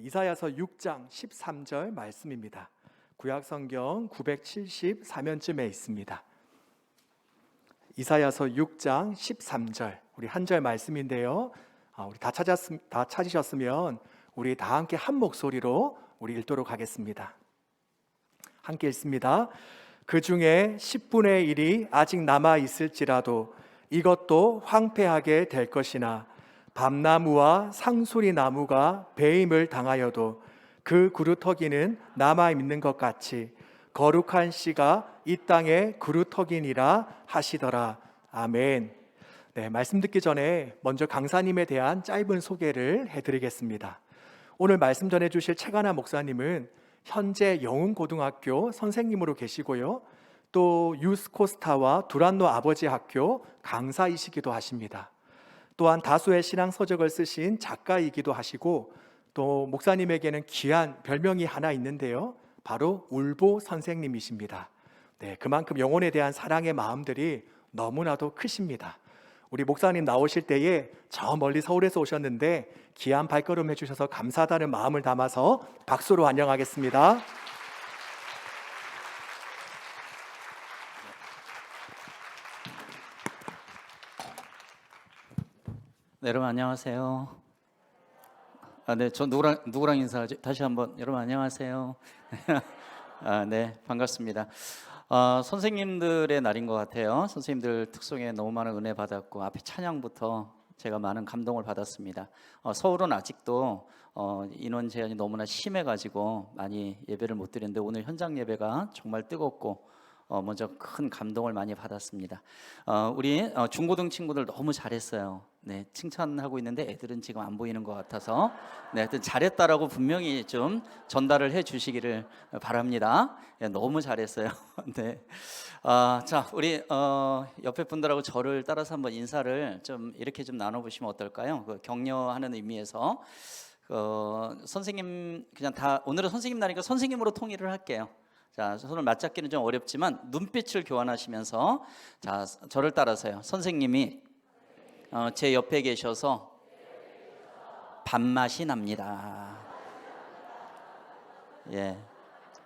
이사야서 6장 13절 말씀입니다. 구약성경 974면쯤에 있습니다. 이사야서 6장 13절, 우리 한 절 말씀인데요. 우리 다 찾으셨으면 우리 다 함께 한 목소리로 우리 읽도록 하겠습니다. 함께 읽습니다. 그 중에 10분의 1이 아직 남아 있을지라도 이것도 황폐하게 될 것이나 밤나무와 상수리 나무가 배임을 당하여도 그 그루터기는 남아 있는 것 같이 거룩한 씨가 이 땅에 그루터기니라 하시더라. 아멘. 네, 말씀 듣기 전에 먼저 강사님에 대한 짧은 소개를 해드리겠습니다. 오늘 말씀 전해주실 최가나 목사님은 현재 영흥고등학교 선생님으로 계시고요, 또 유스코스타와 두란노 아버지 학교 강사이시기도 하십니다. 또한 다수의 신앙 서적을 쓰신 작가이기도 하시고, 또 목사님에게는 귀한 별명이 하나 있는데요, 바로 울보 선생님이십니다. 네, 그만큼 영혼에 대한 사랑의 마음들이 너무나도 크십니다. 우리 목사님 나오실 때에 저 멀리 서울에서 오셨는데 귀한 발걸음 해주셔서 감사하다는 마음을 담아서 박수로 환영하겠습니다. 네, 여러분 안녕하세요. 네, 저 누구랑 인사하죠? 다시 한번 여러분 안녕하세요. 네, 반갑습니다. 선생님들의 날인 것 같아요. 선생님들 특송에 너무 많은 은혜 받았고, 앞에 찬양부터 제가 많은 감동을 받았습니다. 서울은 아직도 인원 제한이 너무나 심해가지고 많이 예배를 못 드리는데, 오늘 현장 예배가 정말 뜨겁고 먼저 큰 감동을 많이 받았습니다. 우리 중고등 친구들 너무 잘했어요. 네, 칭찬하고 있는데 애들은 지금 안 보이는 것 같아서, 네, 하여튼 잘했다라고 분명히 좀 전달을 해 주시기를 바랍니다. 네, 너무 잘했어요. 네, 자, 우리 옆에 분들하고 저를 따라서 한번 인사를 좀 이렇게 좀 나눠보시면 어떨까요? 그 격려하는 의미에서 선생님 그냥 다, 오늘은 선생님 날이니까 선생님으로 통일을 할게요. 자, 손을 맞잡기는 좀 어렵지만 눈빛을 교환하시면서, 자, 저를 따라서요. 선생님이 제 옆에 계셔서 밥맛이 납니다. 예,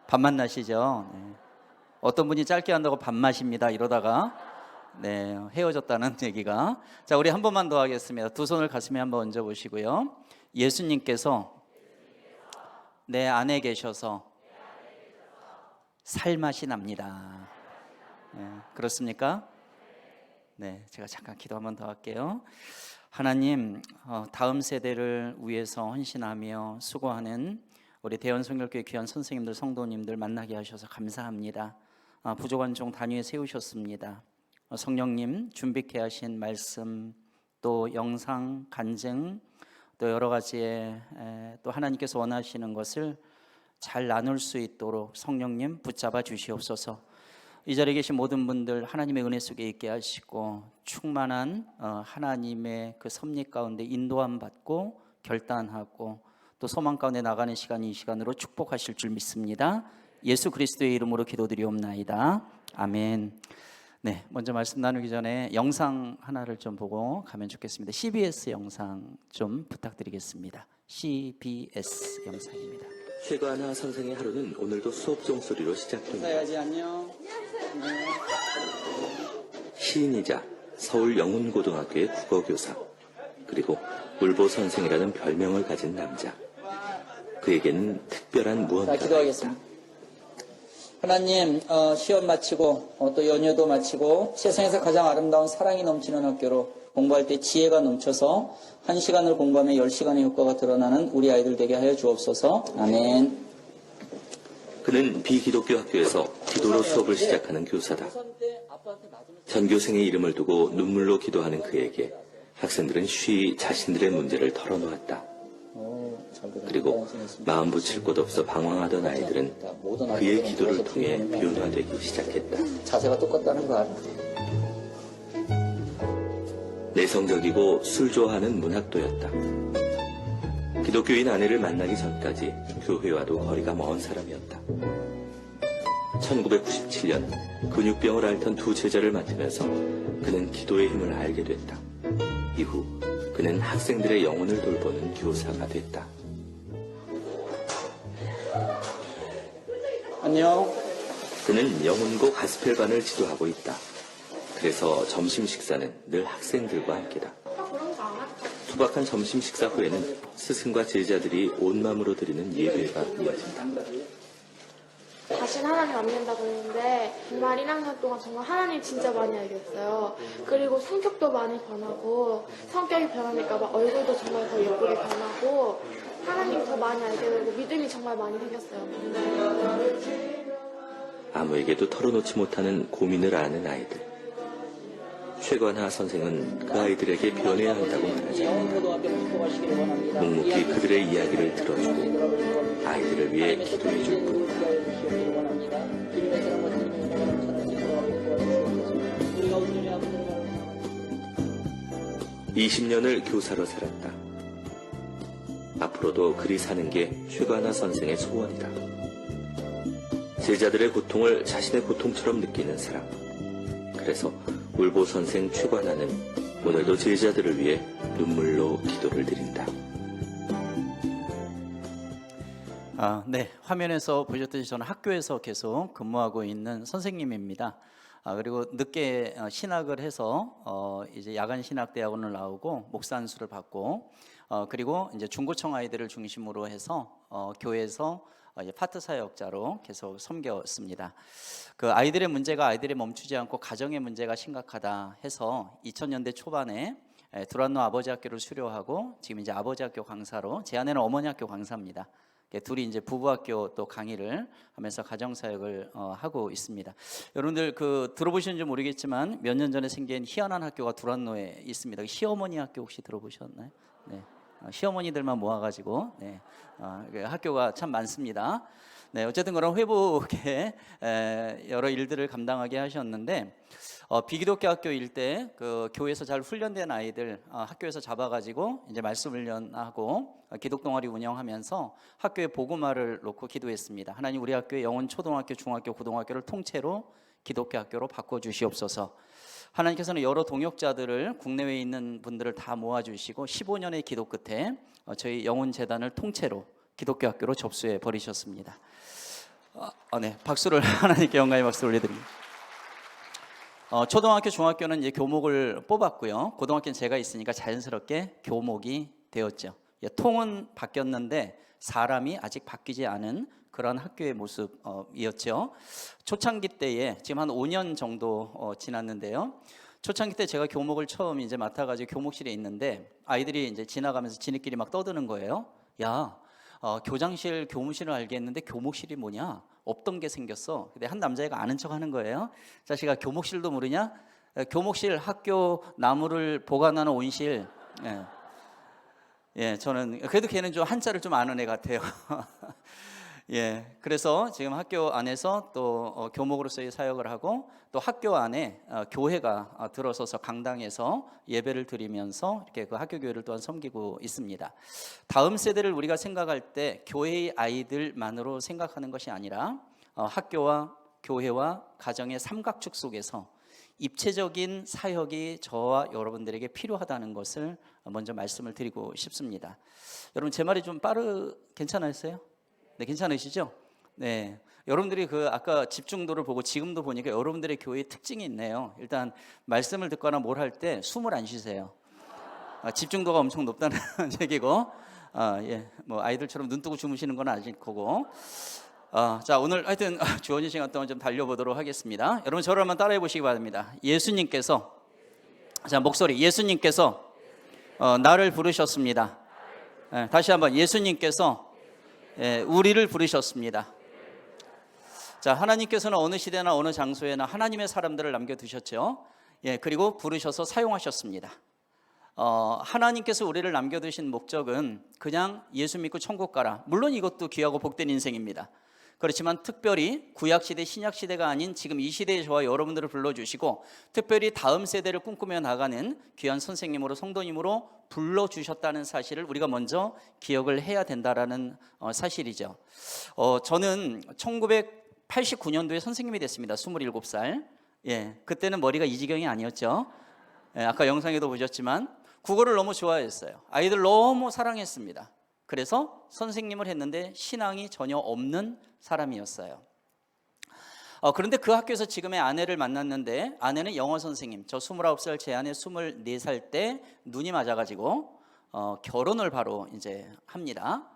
밥맛 나시죠? 네. 어떤 분이 짧게 한다고 밥맛입니다 이러다가 네, 헤어졌다는 얘기가. 자, 우리 한 번만 더 하겠습니다. 두 손을 가슴에 한번 얹어 보시고요. 예수님께서 내 안에 계셔서 살맛이 납니다. 네, 그렇습니까? 네, 제가 잠깐 기도 한번 더 할게요. 하나님, 다음 세대를 위해서 헌신하며 수고하는 우리 대원성결교회 귀한 선생님들, 성도님들 만나게 하셔서 감사합니다. 부족한 종 단위에 세우셨습니다. 성령님 준비케 하신 말씀, 또 영상, 간증, 또 여러 가지의 또 하나님께서 원하시는 것을 잘 나눌 수 있도록 성령님 붙잡아 주시옵소서. 이 자리에 계신 모든 분들 하나님의 은혜 속에 있게 하시고, 충만한 하나님의 그 섭리 가운데 인도함 받고 결단하고 또 소망 가운데 나가는 시간이 이 시간으로 축복하실 줄 믿습니다. 예수 그리스도의 이름으로 기도드리옵나이다. 아멘. 네, 먼저 말씀 나누기 전에 영상 하나를 좀 보고 가면 좋겠습니다. CBS 영상 좀 부탁드리겠습니다. CBS 영상입니다. 최가나 선생의 하루는 오늘도 수업 종소리로 시작됩니다. 인사해야지. 안녕. 시인이자 서울 영훈고등학교의 국어교사, 그리고 울보 선생이라는 별명을 가진 남자. 그에게는 특별한 무언가가 있다. 기도하겠습니다. 하나님, 시험 마치고 또 연휴도 마치고 세상에서 가장 아름다운 사랑이 넘치는 학교로 공부할 때 지혜가 넘쳐서 1시간을 공부하면 10시간의 효과가 드러나는 우리 아이들 되게 하여 주옵소서. 아멘. 그는 비기독교 학교에서 기도로 수업을 시작하는 교사다. 전교생의 이름을 두고 눈물로 기도하는 그에게 학생들은 쉬이 자신들의 문제를 털어놓았다. 그리고 마음 붙일 곳 없어 방황하던 아이들은 그의 기도를 통해 변화되기 시작했다. 자세가 똑같다는 거 알아? 내성적이고 술 좋아하는 문학도였다. 기독교인 아내를 만나기 전까지 교회와도 거리가 먼 사람이었다. 1997년 근육병을 앓던 두 제자를 맡으면서 그는 기도의 힘을 알게 됐다. 이후 그는 학생들의 영혼을 돌보는 교사가 됐다. 잠깐만요. 그는 영혼고 가스펠반을 지도하고 있다. 그래서 점심 식사는 늘 학생들과 함께다. 투박한 점심 식사 후에는 스승과 제자들이 온 마음으로 드리는 예배가 이어진다. 다시는 하나님 안 믿는다고 했는데 정말 1학년 동안 정말 하나님 진짜 많이 알게 됐어요. 그리고 성격도 많이 변하고 성격이 변하니까 막 얼굴도 정말 더 예쁘게 변하고 하나님 더 많이 알게 되고 믿음이 정말 많이 생겼어요. 아무에게도 털어놓지 못하는 고민을 아는 아이들. 최관하 선생은 그 아이들에게 변해야 한다고 말하자. 묵묵히 그들의 이야기를 들어주고 아이들을 위해 기도해 줄 뿐이다. 20년을 교사로 살았다. 앞으로도 그리 사는 게 최관하 선생의 소원이다. 제자들의 고통을 자신의 고통처럼 느끼는 사람. 그래서 울보 선생 최관하는 오늘도 제자들을 위해 눈물로 기도를 드린다. 네, 화면에서 보셨듯이 저는 학교에서 계속 근무하고 있는 선생님입니다. 그리고 늦게 신학을 해서 이제 야간 신학대학원을 나오고 목사 안수를 받고 그리고 이제 중고청 아이들을 중심으로 해서 교회에서 이제 파트 사역자로 계속 섬겼습니다. 그 아이들의 문제가 아이들이 멈추지 않고 가정의 문제가 심각하다 해서 2000년대 초반에 두란노 아버지 학교를 수료하고 지금 이제 아버지 학교 강사로 제 아내는 어머니 학교 강사입니다. 둘이 이제 부부학교 또 강의를 하면서 가정사역을 하고 있습니다. 여러분들 그 들어보셨는지 모르겠지만 몇 년 전에 생긴 희한한 학교가 두란노에 있습니다. 시어머니 학교 혹시 들어보셨나요? 네. 시어머니들만 모아가지고 네. 학교가 참 많습니다. 네, 어쨌든 그런 회복에 여러 일들을 감당하게 하셨는데 비기독교 학교일 때 그 교회에서 잘 훈련된 아이들 학교에서 잡아가지고 이제 말씀 훈련하고 기독 동아리 운영하면서 학교에 복음화를 놓고 기도했습니다. 하나님 우리 학교의 영혼 초등학교, 중학교, 고등학교를 통째로 기독교 학교로 바꿔주시옵소서. 하나님께서는 여러 동역자들을 국내외에 있는 분들을 다 모아주시고 15년의 기도 끝에 저희 영혼재단을 통째로 기독교 학교로 접수해 버리셨습니다. 네, 박수를 하나님께 영광의 박수 올려드립니다. 초등학교, 중학교는 이제 교목을 뽑았고요. 고등학교는 제가 있으니까 자연스럽게 교목이 되었죠. 통은 바뀌었는데 사람이 아직 바뀌지 않은 그런 학교의 모습이었죠. 초창기 때에 지금 한 5년 정도 지났는데요. 초창기 때 제가 교목을 처음 이제 맡아가지고 교목실에 있는데 아이들이 이제 지나가면서 지네끼리 막 떠드는 거예요. 야, 교장실, 교무실을 알겠는데 교목실이 뭐냐? 없던 게 생겼어. 근데 한 남자애가 아는 척 하는 거예요. 자식아, 교목실도 모르냐? 교목실, 학교 나무를 보관하는 온실. 예, 저는 그래도 걔는 좀 한자를 좀 아는 애 같아요. 예, 그래서 지금 학교 안에서 또 교목으로서의 사역을 하고 또 학교 안에 교회가 들어서서 강당에서 예배를 드리면서 이렇게 그 학교 교회를 또한 섬기고 있습니다. 다음 세대를 우리가 생각할 때 교회의 아이들만으로 생각하는 것이 아니라 학교와 교회와 가정의 삼각축 속에서 입체적인 사역이 저와 여러분들에게 필요하다는 것을 먼저 말씀을 드리고 싶습니다. 여러분 제 말이 좀 괜찮으세요? 네, 괜찮으시죠? 네, 여러분들이 그 아까 집중도를 보고 지금도 보니까 여러분들의 교회의 특징이 있네요. 일단 말씀을 듣거나 뭘 할 때 숨을 안 쉬세요. 집중도가 엄청 높다는 얘기고, 예, 뭐 아이들처럼 눈 뜨고 주무시는 건 아닐 거고. 자, 오늘 하여튼 주어진 시간 동안 좀 달려보도록 하겠습니다. 여러분 저를 한번 따라해 보시기 바랍니다. 예수님께서, 자 목소리, 예수님께서 나를 부르셨습니다. 다시 한번, 예수님께서 우리를 부르셨습니다. 자, 하나님께서는 어느 시대나 어느 장소에나 하나님의 사람들을 남겨두셨죠. 예, 그리고 부르셔서 사용하셨습니다. 하나님께서 우리를 남겨두신 목적은 그냥 예수 믿고 천국 가라. 물론 이것도 귀하고 복된 인생입니다. 그렇지만 특별히 구약시대, 신약시대가 아닌 지금 이 시대의 저와 여러분들을 불러주시고 특별히 다음 세대를 꿈꾸며 나가는 귀한 선생님으로, 성도님으로 불러주셨다는 사실을 우리가 먼저 기억을 해야 된다라는 사실이죠. 저는 1989년도에 선생님이 됐습니다. 27살. 예, 그때는 머리가 이 지경이 아니었죠. 예, 아까 영상에도 보셨지만 국어를 너무 좋아했어요. 아이들 너무 사랑했습니다. 그래서 선생님을 했는데 신앙이 전혀 없는 사람이었어요. 그런데 그 학교에서 지금의 아내를 만났는데 아내는 영어 선생님, 저 29살, 제 아내 24살 때 눈이 맞아가지고 결혼을 바로 이제 합니다.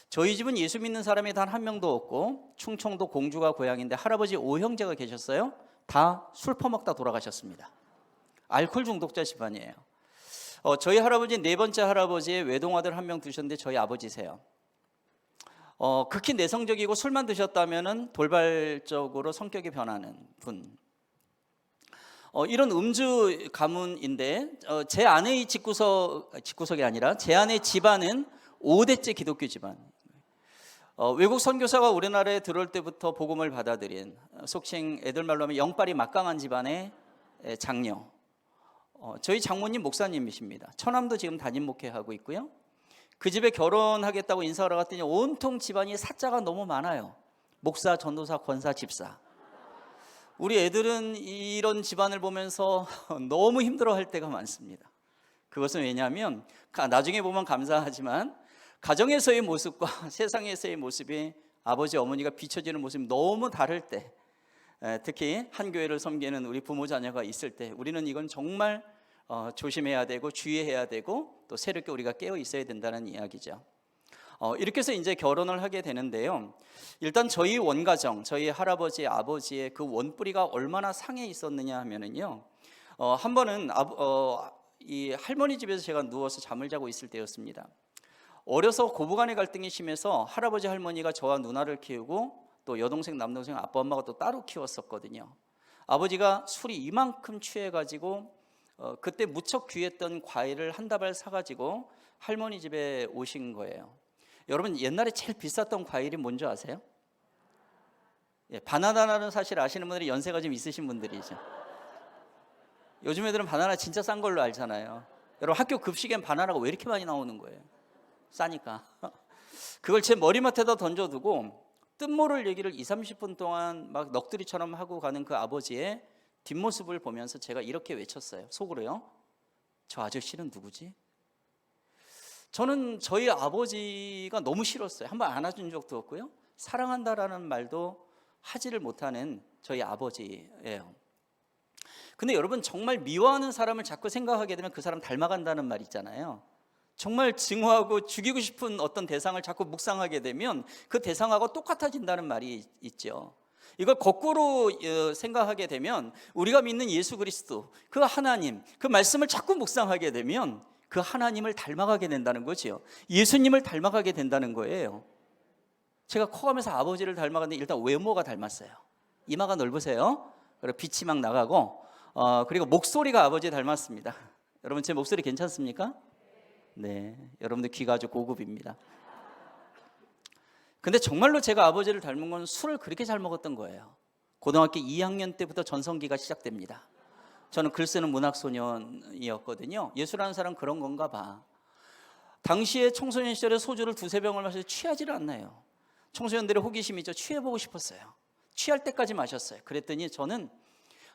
저희 집은 예수 믿는 사람이 단 한 명도 없고 충청도 공주가 고향인데 할아버지 5형제가 계셨어요. 다 술 퍼먹다 돌아가셨습니다. 알코올 중독자 집안이에요. 저희 할아버지 네 번째 할아버지의 외동아들 한 명 두셨는데 저희 아버지세요. 극히 내성적이고 술만 드셨다면은 돌발적으로 성격이 변하는 분. 이런 음주 가문인데 제 아내의 집구석이 아니라 제 아내의 집안은 5대째 기독교 집안. 외국 선교사가 우리나라에 들어올 때부터 복음을 받아들인 속칭 애들 말로 하면 영빨이 막강한 집안의 장녀. 저희 장모님 목사님이십니다. 처남도 지금 담임 목회하고 있고요. 그 집에 결혼하겠다고 인사하러 갔더니 온통 집안이 사자가 너무 많아요. 목사, 전도사, 권사, 집사. 우리 애들은 이런 집안을 보면서 너무 힘들어할 때가 많습니다. 그것은 왜냐하면 나중에 보면 감사하지만 가정에서의 모습과 세상에서의 모습이 아버지, 어머니가 비춰지는 모습이 너무 다를 때, 특히 한 교회를 섬기는 우리 부모 자녀가 있을 때 우리는 이건 정말 조심해야 되고 주의해야 되고 또 새롭게 우리가 깨어 있어야 된다는 이야기죠. 이렇게 해서 이제 결혼을 하게 되는데요. 일단 저희 원가정, 저희 할아버지, 아버지의 그 원뿌리가 얼마나 상해 있었느냐 하면은요. 한 번은 이 할머니 집에서 제가 누워서 잠을 자고 있을 때였습니다. 어려서 고부간의 갈등이 심해서 할아버지 할머니가 저와 누나를 키우고 또 여동생 남동생 아빠 엄마가 또 따로 키웠었거든요. 아버지가 술이 이만큼 취해가지고 그때 무척 귀했던 과일을 한 다발 사가지고 할머니 집에 오신 거예요. 여러분 옛날에 제일 비쌌던 과일이 뭔지 아세요? 바나나라는 사실 아시는 분들이 연세가 좀 있으신 분들이죠. 요즘 애들은 바나나 진짜 싼 걸로 알잖아요. 여러분 학교 급식엔 바나나가 왜 이렇게 많이 나오는 거예요? 싸니까. 그걸 제 머리맡에다 던져두고 뜻모를 얘기를 20-30분 동안 막 넋두리처럼 하고 가는 그 아버지의 뒷모습을 보면서 제가 이렇게 외쳤어요. 속으로요. 저 아저씨는 누구지? 저는 저희 아버지가 너무 싫었어요. 한번 안아준 적도 없고요. 사랑한다라는 말도 하지를 못하는 저희 아버지예요. 근데 여러분 정말 미워하는 사람을 자꾸 생각하게 되면 그 사람 닮아간다는 말 있잖아요. 정말 증오하고 죽이고 싶은 어떤 대상을 자꾸 묵상하게 되면 그 대상하고 똑같아진다는 말이 있죠. 이걸 거꾸로 생각하게 되면 우리가 믿는 예수 그리스도, 그 하나님, 그 말씀을 자꾸 묵상하게 되면 그 하나님을 닮아가게 된다는 거죠. 예수님을 닮아가게 된다는 거예요. 제가 커가면서 아버지를 닮아갔는데 일단 외모가 닮았어요. 이마가 넓으세요. 그리고 빛이 막 나가고 그리고 목소리가 아버지 닮았습니다. 여러분 제 목소리 괜찮습니까? 네, 여러분들 귀가 아주 고급입니다. 근데 정말로 제가 아버지를 닮은 건 술을 그렇게 잘 먹었던 거예요. 고등학교 2학년 때부터 전성기가 시작됩니다. 저는 글 쓰는 문학소년이었거든요. 예수라는 사람 그런 건가 봐. 당시에 청소년 시절에 소주를 2-3병을 마셔서 취하지를 않나요. 청소년들의 호기심이죠. 취해보고 싶었어요. 취할 때까지 마셨어요. 그랬더니 저는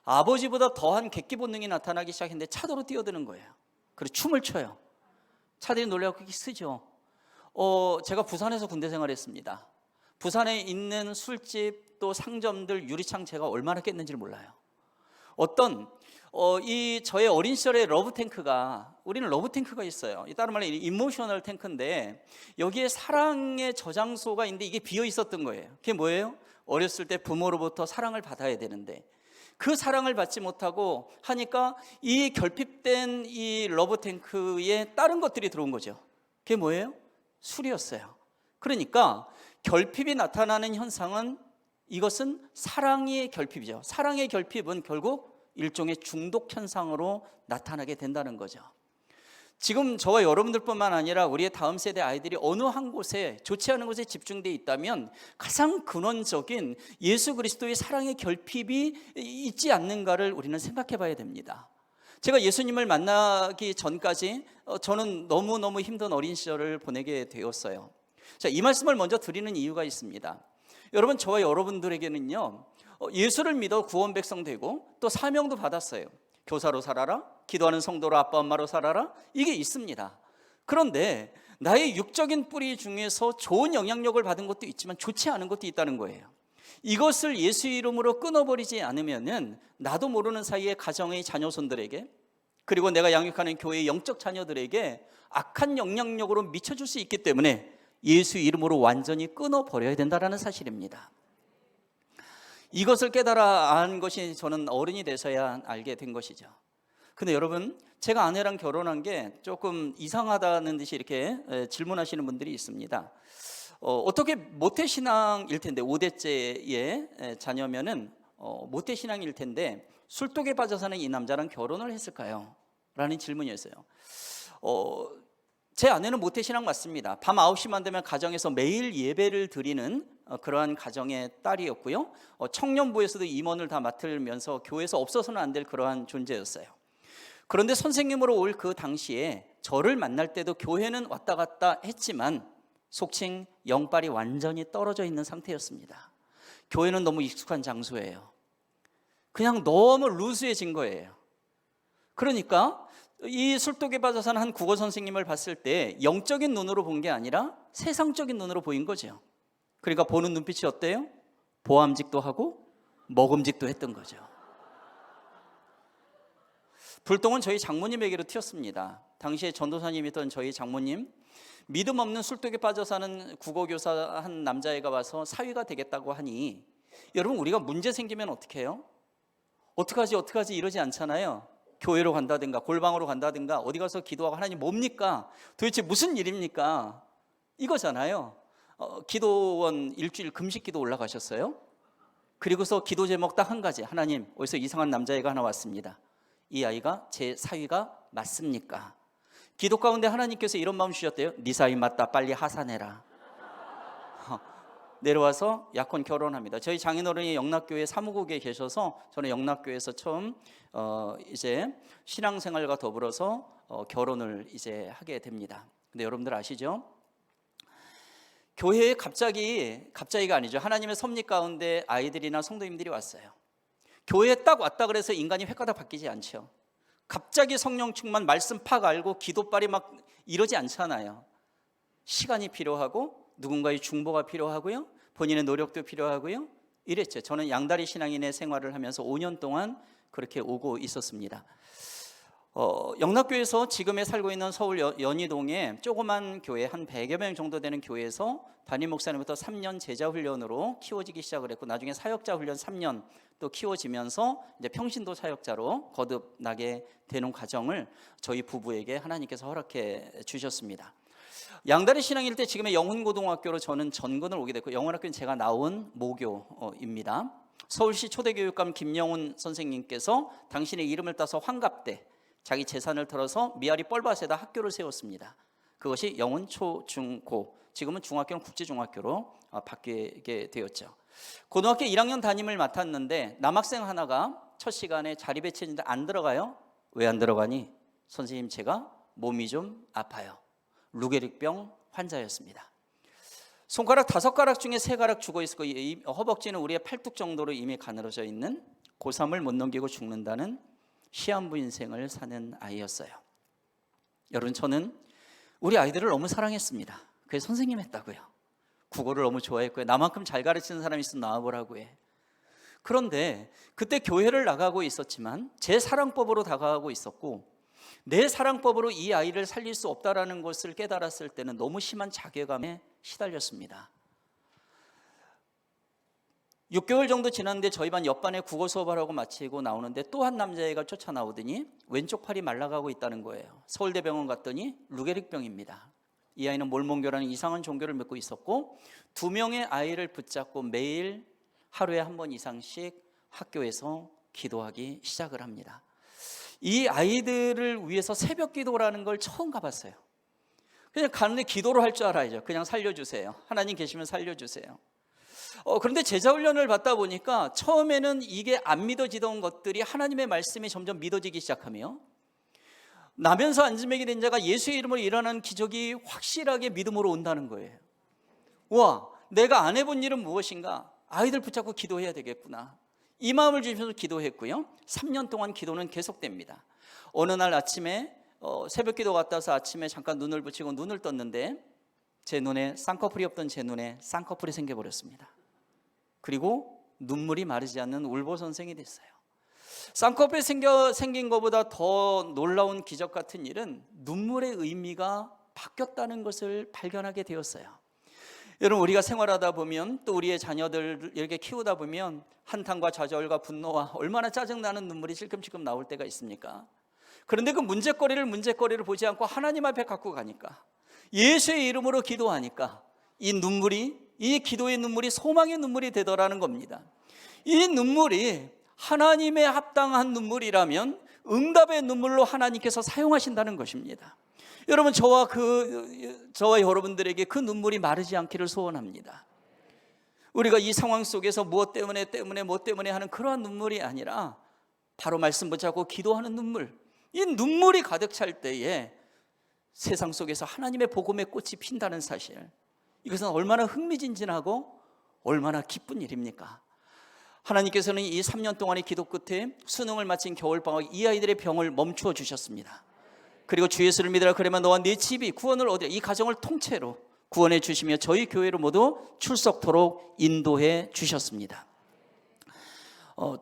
아버지보다 더한 객기 본능이 나타나기 시작했는데 차도로 뛰어드는 거예요. 그리고 춤을 춰요. 차들이 놀라고 쓰죠. 제가 부산에서 군대 생활했습니다. 부산에 있는 술집 또 상점들 유리창 제가 얼마나 깼는지 몰라요. 어떤 이 저의 어린 시절의 러브탱크가, 우리는 러브탱크가 있어요. 다른 말로 이모셔널 탱크인데 여기에 사랑의 저장소가 있는데 이게 비어 있었던 거예요. 그게 뭐예요? 어렸을 때 부모로부터 사랑을 받아야 되는데 그 사랑을 받지 못하고 하니까 이 결핍된 이 러브탱크에 다른 것들이 들어온 거죠. 그게 뭐예요? 술이었어요. 그러니까 결핍이 나타나는 현상은 이것은 사랑의 결핍이죠. 사랑의 결핍은 결국 일종의 중독 현상으로 나타나게 된다는 거죠. 지금 저와 여러분들뿐만 아니라 우리의 다음 세대 아이들이 어느 한 곳에 좋지 않은 곳에 집중되어 있다면 가장 근원적인 예수 그리스도의 사랑의 결핍이 있지 않는가를 우리는 생각해 봐야 됩니다. 제가 예수님을 만나기 전까지 저는 너무너무 힘든 어린 시절을 보내게 되었어요. 자, 이 말씀을 먼저 드리는 이유가 있습니다. 여러분, 저와 여러분들에게는요, 예수를 믿어 구원 백성 되고 또 사명도 받았어요. 교사로 살아라, 기도하는 성도로 아빠 엄마로 살아라, 이게 있습니다. 그런데 나의 육적인 뿌리 중에서 좋은 영향력을 받은 것도 있지만 좋지 않은 것도 있다는 거예요. 이것을 예수 이름으로 끊어버리지 않으면은 나도 모르는 사이에 가정의 자녀손들에게, 그리고 내가 양육하는 교회의 영적 자녀들에게 악한 영향력으로 미쳐줄 수 있기 때문에 예수 이름으로 완전히 끊어버려야 된다는 사실입니다. 이것을 깨달아 안 것이 저는 어른이 돼서야 알게 된 것이죠. 근데 여러분, 제가 아내랑 결혼한 게 조금 이상하다는 듯이 이렇게 질문하시는 분들이 있습니다. 어떻게 모태신앙일 텐데, 5대째의 자녀면은 모태신앙일 텐데 술독에 빠져 사는 이 남자랑 결혼을 했을까요? 라는 질문이었어요. 제 아내는 모태신앙 맞습니다. 밤 9시만 되면 가정에서 매일 예배를 드리는 그러한 가정의 딸이었고요. 청년부에서도 임원을 다 맡으면서 교회에서 없어서는 안 될 그러한 존재였어요. 그런데 선생님으로 올 그 당시에 저를 만날 때도 교회는 왔다 갔다 했지만 속칭 영빨이 완전히 떨어져 있는 상태였습니다. 교회는 너무 익숙한 장소예요. 그냥 너무 루스해진 거예요. 그러니까 이 술독에 빠져 사는 한 국어 선생님을 봤을 때 영적인 눈으로 본 게 아니라 세상적인 눈으로 보인 거죠. 그러니까 보는 눈빛이 어때요? 보암직도 하고 먹음직도 했던 거죠. 불똥은 저희 장모님에게로 튀었습니다. 당시에 전도사님이던 저희 장모님, 믿음 없는 술독에 빠져 사는 국어교사 한 남자애가 와서 사위가 되겠다고 하니, 여러분, 우리가 문제 생기면 어떻게 해요? 어떡하지 이러지 않잖아요. 교회로 간다든가 골방으로 간다든가 어디 가서 기도하고, 하나님 뭡니까? 도대체 무슨 일입니까? 이거잖아요. 기도원 일주일 금식 기도 올라가셨어요. 그리고서 기도 제목 딱 한 가지, 하나님, 어디서 이상한 남자애가 하나 왔습니다. 이 아이가 제 사위가 맞습니까? 기도 가운데 하나님께서 이런 마음 주셨대요. 네 사위 맞다, 빨리 하산해라. 내려와서 약혼 결혼합니다. 저희 장인어른이 영락교회 사무국에 계셔서 저는 영락교회에서 처음 이제 신앙생활과 더불어서 결혼을 이제 하게 됩니다. 근데 여러분들 아시죠? 교회에 갑자기가 아니죠. 하나님의 섭리 가운데 아이들이나 성도님들이 왔어요. 교회에 딱 왔다 그래서 인간이 획가닥 바뀌지 않죠. 갑자기 성령 충만, 말씀 팍 알고 기도빨이 막 이러지 않잖아요. 시간이 필요하고 누군가의 중보가 필요하고요, 본인의 노력도 필요하고요, 이랬죠. 저는 양다리 신앙인의 생활을 하면서 5년 동안 그렇게 오고 있었습니다. 영락교회에서 지금에 살고 있는 서울 연희동에 조그만 교회, 한 100여 명 정도 되는 교회에서 담임 목사님부터 3년 제자 훈련으로 키워지기 시작을 했고, 나중에 사역자 훈련 3년 또 키워지면서 이제 평신도 사역자로 거듭나게 되는 과정을 저희 부부에게 하나님께서 허락해 주셨습니다. 양다리 신앙일 때 지금의 영훈고등학교로 저는 전근을 오게 됐고, 영훈학교는 제가 나온 모교입니다. 서울시 초대교육감 김영훈 선생님께서 당신의 이름을 따서 환갑 때 자기 재산을 털어서 미아리 뻘밭에다 학교를 세웠습니다. 그것이 영훈 초중고, 지금은 중학교는 국제중학교로 바뀌게 되었죠. 고등학교 1학년 담임을 맡았는데 남학생 하나가 첫 시간에 자리 배치했는데 안 들어가요. 왜 안 들어가니? 선생님, 제가 몸이 좀 아파요. 루게릭병 환자였습니다. 손가락 5가락 중에 3가락 죽어있고 허벅지는 우리의 팔뚝 정도로 이미 가늘어져 있는 고3을 못 넘기고 죽는다는 시한부 인생을 사는 아이였어요. 여러분, 저는 우리 아이들을 너무 사랑했습니다. 그게 선생님 했다고요. 국어를 너무 좋아했고요. 나만큼 잘 가르치는 사람이 있으면 나와보라고 해. 그런데 그때 교회를 나가고 있었지만 제 사랑법으로 다가가고 있었고, 내 사랑법으로 이 아이를 살릴 수 없다라는 것을 깨달았을 때는 너무 심한 자괴감에 시달렸습니다. 6개월 정도 지났는데 저희 반 옆반에 국어 수업을 하고 마치고 나오는데 또 한 남자애가 쫓아나오더니 왼쪽 팔이 말라가고 있다는 거예요. 서울대병원 갔더니 루게릭병입니다. 이 아이는 몰몬교라는 이상한 종교를 믿고 있었고, 2명의 아이를 붙잡고 매일 하루에 한 번 이상씩 학교에서 기도하기 시작을 합니다. 이 아이들을 위해서 새벽 기도라는 걸 처음 가봤어요. 그냥 가는데 기도를 할 줄 알아야죠. 그냥 살려주세요. 하나님 계시면 살려주세요. 그런데 제자훈련을 받다 보니까 처음에는 이게 안 믿어지던 것들이 하나님의 말씀이 점점 믿어지기 시작하며, 나면서 안지매기 된 자가 예수의 이름으로 일어나는 기적이 확실하게 믿음으로 온다는 거예요. 와, 내가 안 해본 일은 무엇인가? 아이들 붙잡고 기도해야 되겠구나. 이 마음을 주시면서 기도했고요. 3년 동안 기도는 계속됩니다. 어느 날 아침에 새벽 기도 갔다 와서 아침에 잠깐 눈을 붙이고 눈을 떴는데 제 눈에 쌍꺼풀이 없던 제 눈에 쌍꺼풀이 생겨버렸습니다. 그리고 눈물이 마르지 않는 울보 선생이 됐어요. 쌍꺼풀 생긴 것보다 더 놀라운 기적 같은 일은 눈물의 의미가 바뀌었다는 것을 발견하게 되었어요. 여러분, 우리가 생활하다 보면 또 우리의 자녀들을 이렇게 키우다 보면 한탄과 좌절과 분노와 얼마나 짜증나는 눈물이 질끔질끔 나올 때가 있습니까? 그런데 그 문제거리를 보지 않고 하나님 앞에 갖고 가니까, 예수의 이름으로 기도하니까 이 기도의 눈물이 소망의 눈물이 되더라는 겁니다. 이 눈물이 하나님의 합당한 눈물이라면 응답의 눈물로 하나님께서 사용하신다는 것입니다. 여러분, 저와 여러분들에게 그 눈물이 마르지 않기를 소원합니다. 우리가 이 상황 속에서 무엇 때문에 하는 그러한 눈물이 아니라 바로 말씀 붙잡고 기도하는 눈물, 이 눈물이 가득 찰 때에 세상 속에서 하나님의 복음의 꽃이 핀다는 사실, 이것은 얼마나 흥미진진하고 얼마나 기쁜 일입니까? 하나님께서는 이 3년 동안의 기도 끝에 수능을 마친 겨울방학 이 아이들의 병을 멈추어 주셨습니다. 그리고 주 예수를 믿으라, 그러면 너와 네 집이 구원을 얻으라, 이 가정을 통째로 구원해 주시며 저희 교회로 모두 출석토록 인도해 주셨습니다.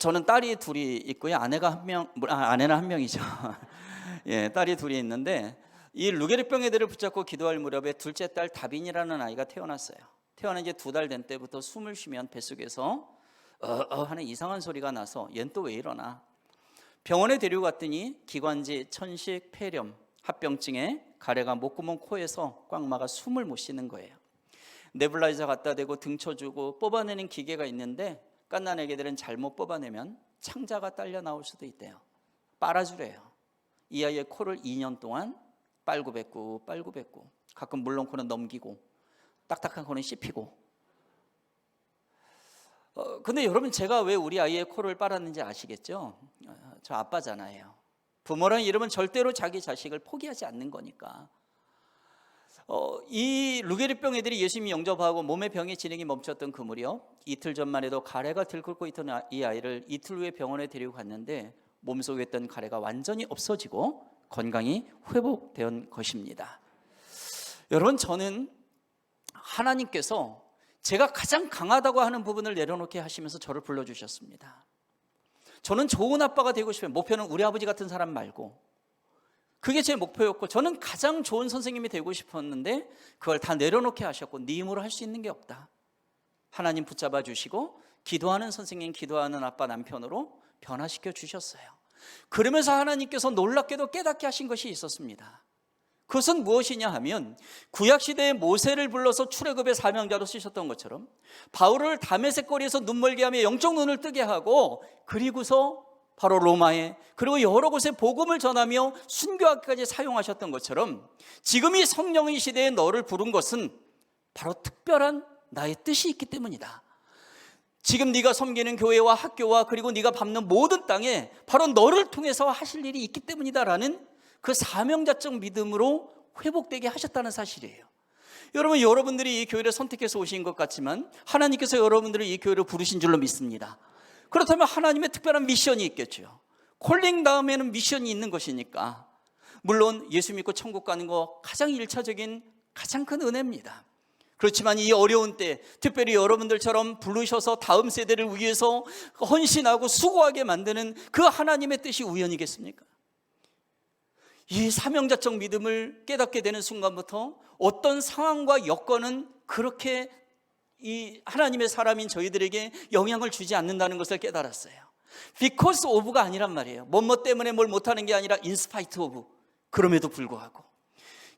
저는 딸이 둘이 있고요. 아내는 한 명이죠. 예, 딸이 둘이 있는데 이 루게리병 애들을 붙잡고 기도할 무렵에 둘째 딸 다빈이라는 아이가 태어났어요. 태어난 지 2달 된 때부터 숨을 쉬면 뱃속에서 하는 이상한 소리가 나서 얘는 또 왜 이러나, 병원에 데려갔더니 기관지, 천식, 폐렴, 합병증에 가래가 목구멍 코에서 꽉 막아 숨을 못 쉬는 거예요. 네블라이저 갖다 대고 등쳐주고 뽑아내는 기계가 있는데 갓난 애기들은 잘못 뽑아내면 창자가 딸려 나올 수도 있대요. 빨아주래요. 이 아이의 코를 2년 동안 빨고 뱉고 가끔 물렁코는 넘기고 딱딱한 코는 씹히고. 근데 여러분, 제가 왜 우리 아이의 코를 빨았는지 아시겠죠? 저 아빠잖아요. 부모라는 이름은 절대로 자기 자식을 포기하지 않는 거니까. 이 루게리병 애들이 예수님 영접하고 몸의 병의 진행이 멈췄던 그 무렵, 이틀 전만 해도 가래가 들끓고 있던 이 아이를 이틀 후에 병원에 데리고 갔는데 몸속에 있던 가래가 완전히 없어지고 건강이 회복된 것입니다. 여러분, 저는 하나님께서 제가 가장 강하다고 하는 부분을 내려놓게 하시면서 저를 불러주셨습니다. 저는 좋은 아빠가 되고 싶어요. 목표는 우리 아버지 같은 사람 말고, 그게 제 목표였고, 저는 가장 좋은 선생님이 되고 싶었는데 그걸 다 내려놓게 하셨고, 네 힘으로 할 수 있는 게 없다. 하나님 붙잡아 주시고 기도하는 선생님, 기도하는 아빠, 남편으로 변화시켜 주셨어요. 그러면서 하나님께서 놀랍게도 깨닫게 하신 것이 있었습니다. 그것은 무엇이냐 하면, 구약시대에 모세를 불러서 출애굽의 사명자로 쓰셨던 것처럼 바울을 다메섹 거리에서 눈멀게 하며 영적 눈을 뜨게 하고, 그리고서 바로 로마에, 그리고 여러 곳에 복음을 전하며 순교하기까지 사용하셨던 것처럼 지금 이 성령의 시대에 너를 부른 것은 바로 특별한 나의 뜻이 있기 때문이다. 지금 네가 섬기는 교회와 학교와 그리고 네가 밟는 모든 땅에 바로 너를 통해서 하실 일이 있기 때문이다라는 그 사명자적 믿음으로 회복되게 하셨다는 사실이에요. 여러분, 여러분들이 이 교회를 선택해서 오신 것 같지만 하나님께서 여러분들을 이 교회로 부르신 줄로 믿습니다. 그렇다면 하나님의 특별한 미션이 있겠죠. 콜링 다음에는 미션이 있는 것이니까, 물론 예수 믿고 천국 가는 거 가장 1차적인 가장 큰 은혜입니다. 그렇지만 이 어려운 때 특별히 여러분들처럼 부르셔서 다음 세대를 위해서 헌신하고 수고하게 만드는 그 하나님의 뜻이 우연이겠습니까? 이 사명자적 믿음을 깨닫게 되는 순간부터 어떤 상황과 여건은 그렇게 이 하나님의 사람인 저희들에게 영향을 주지 않는다는 것을 깨달았어요. Because of가 아니란 말이에요. 뭐뭐 때문에 뭘 못하는 게 아니라 in spite of, 그럼에도 불구하고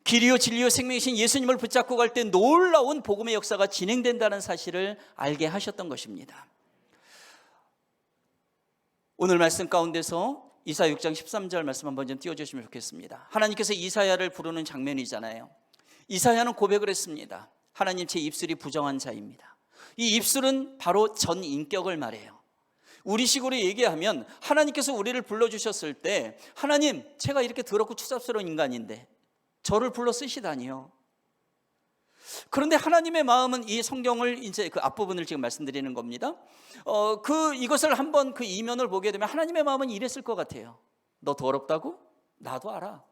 길이요 진리요 생명이신 예수님을 붙잡고 갈 때 놀라운 복음의 역사가 진행된다는 사실을 알게 하셨던 것입니다. 오늘 말씀 가운데서 이사야 6장 13절 말씀 한번 좀 띄워주시면 좋겠습니다. 하나님께서 이사야를 부르는 장면이잖아요. 이사야는 고백을 했습니다. 하나님, 제 입술이 부정한 자입니다. 이 입술은 바로 전 인격을 말해요. 우리식으로 얘기하면 하나님께서 우리를 불러주셨을 때, 하나님, 제가 이렇게 더럽고 추잡스러운 인간인데 저를 불러 쓰시다니요. 그런데 하나님의 마음은, 이 성경을 이제 그 앞부분을 지금 말씀드리는 겁니다. 이것을 한번 그 이면을 보게 되면 하나님의 마음은 이랬을 것 같아요. 너 더럽다고? 나도 알아.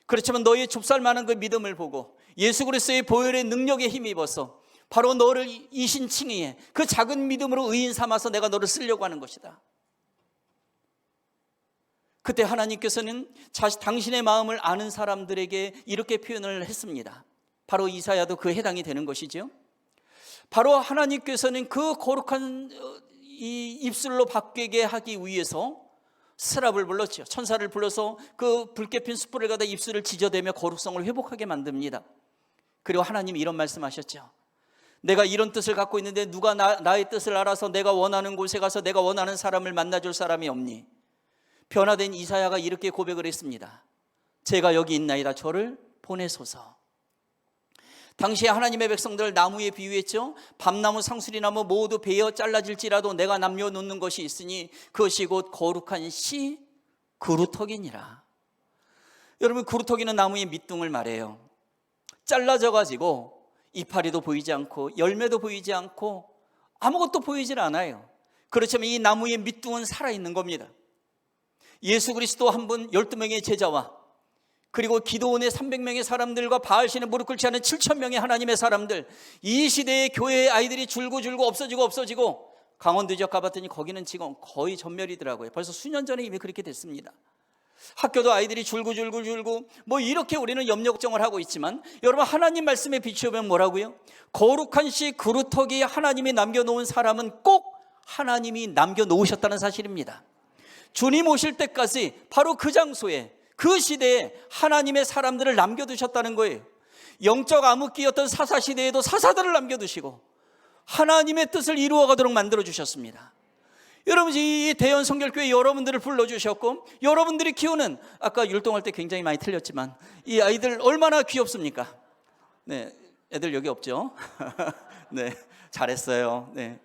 그렇지만 너의 좁쌀 많은 그 믿음을 보고 예수 그리스도의 보혈의 능력에 힘입어서 바로 너를 이신칭의에 그 작은 믿음으로 의인 삼아서 내가 너를 쓰려고 하는 것이다. 그때 하나님께서는 당신의 마음을 아는 사람들에게 이렇게 표현을 했습니다. 바로 이사야도 그 해당이 되는 것이죠. 바로 하나님께서는 그 거룩한 이 입술로 바뀌게 하기 위해서 스랍을 불렀죠. 천사를 불러서 그 붉게 핀 숯불을 갖다 입술을 지져대며 거룩성을 회복하게 만듭니다. 그리고 하나님이 이런 말씀하셨죠. 내가 이런 뜻을 갖고 있는데 누가 나의 뜻을 알아서 내가 원하는 곳에 가서 내가 원하는 사람을 만나줄 사람이 없니? 변화된 이사야가 이렇게 고백을 했습니다. 제가 여기 있나이다. 저를 보내소서. 당시에 하나님의 백성들을 나무에 비유했죠. 밤나무 상수리나무 모두 베어 잘라질지라도 내가 남겨놓는 것이 있으니 그것이 곧 거룩한 씨 그루터기니라. 여러분, 그루터기는 나무의 밑둥을 말해요. 잘라져 가지고 이파리도 보이지 않고 열매도 보이지 않고 아무것도 보이질 않아요. 그렇지만 이 나무의 밑둥은 살아있는 겁니다. 예수 그리스도 한 분 12명의 제자와 그리고 기도원의 300명의 사람들과 바알신에 무릎 꿇지 않은 7,000명의 하나님의 사람들, 이 시대의 교회의 아이들이 줄고 없어지고 강원도 지역 가봤더니 거기는 지금 거의 전멸이더라고요. 벌써 수년 전에 이미 그렇게 됐습니다. 학교도 아이들이 줄고 뭐 이렇게 우리는 염려 걱정을 하고 있지만 여러분, 하나님 말씀에 비추면 뭐라고요? 거룩한 씨 그루터기 하나님이 남겨놓은 사람은 꼭 하나님이 남겨놓으셨다는 사실입니다. 주님 오실 때까지 바로 그 장소에 그 시대에 하나님의 사람들을 남겨두셨다는 거예요. 영적 암흑기였던 사사시대에도 사사들을 남겨두시고 하나님의 뜻을 이루어가도록 만들어주셨습니다. 여러분, 이 대연 성결교회 여러분들을 불러주셨고 여러분들이 키우는, 아까 율동할 때 굉장히 많이 틀렸지만 이 아이들 얼마나 귀엽습니까? 네, 애들 여기 없죠? 네, 잘했어요. 네.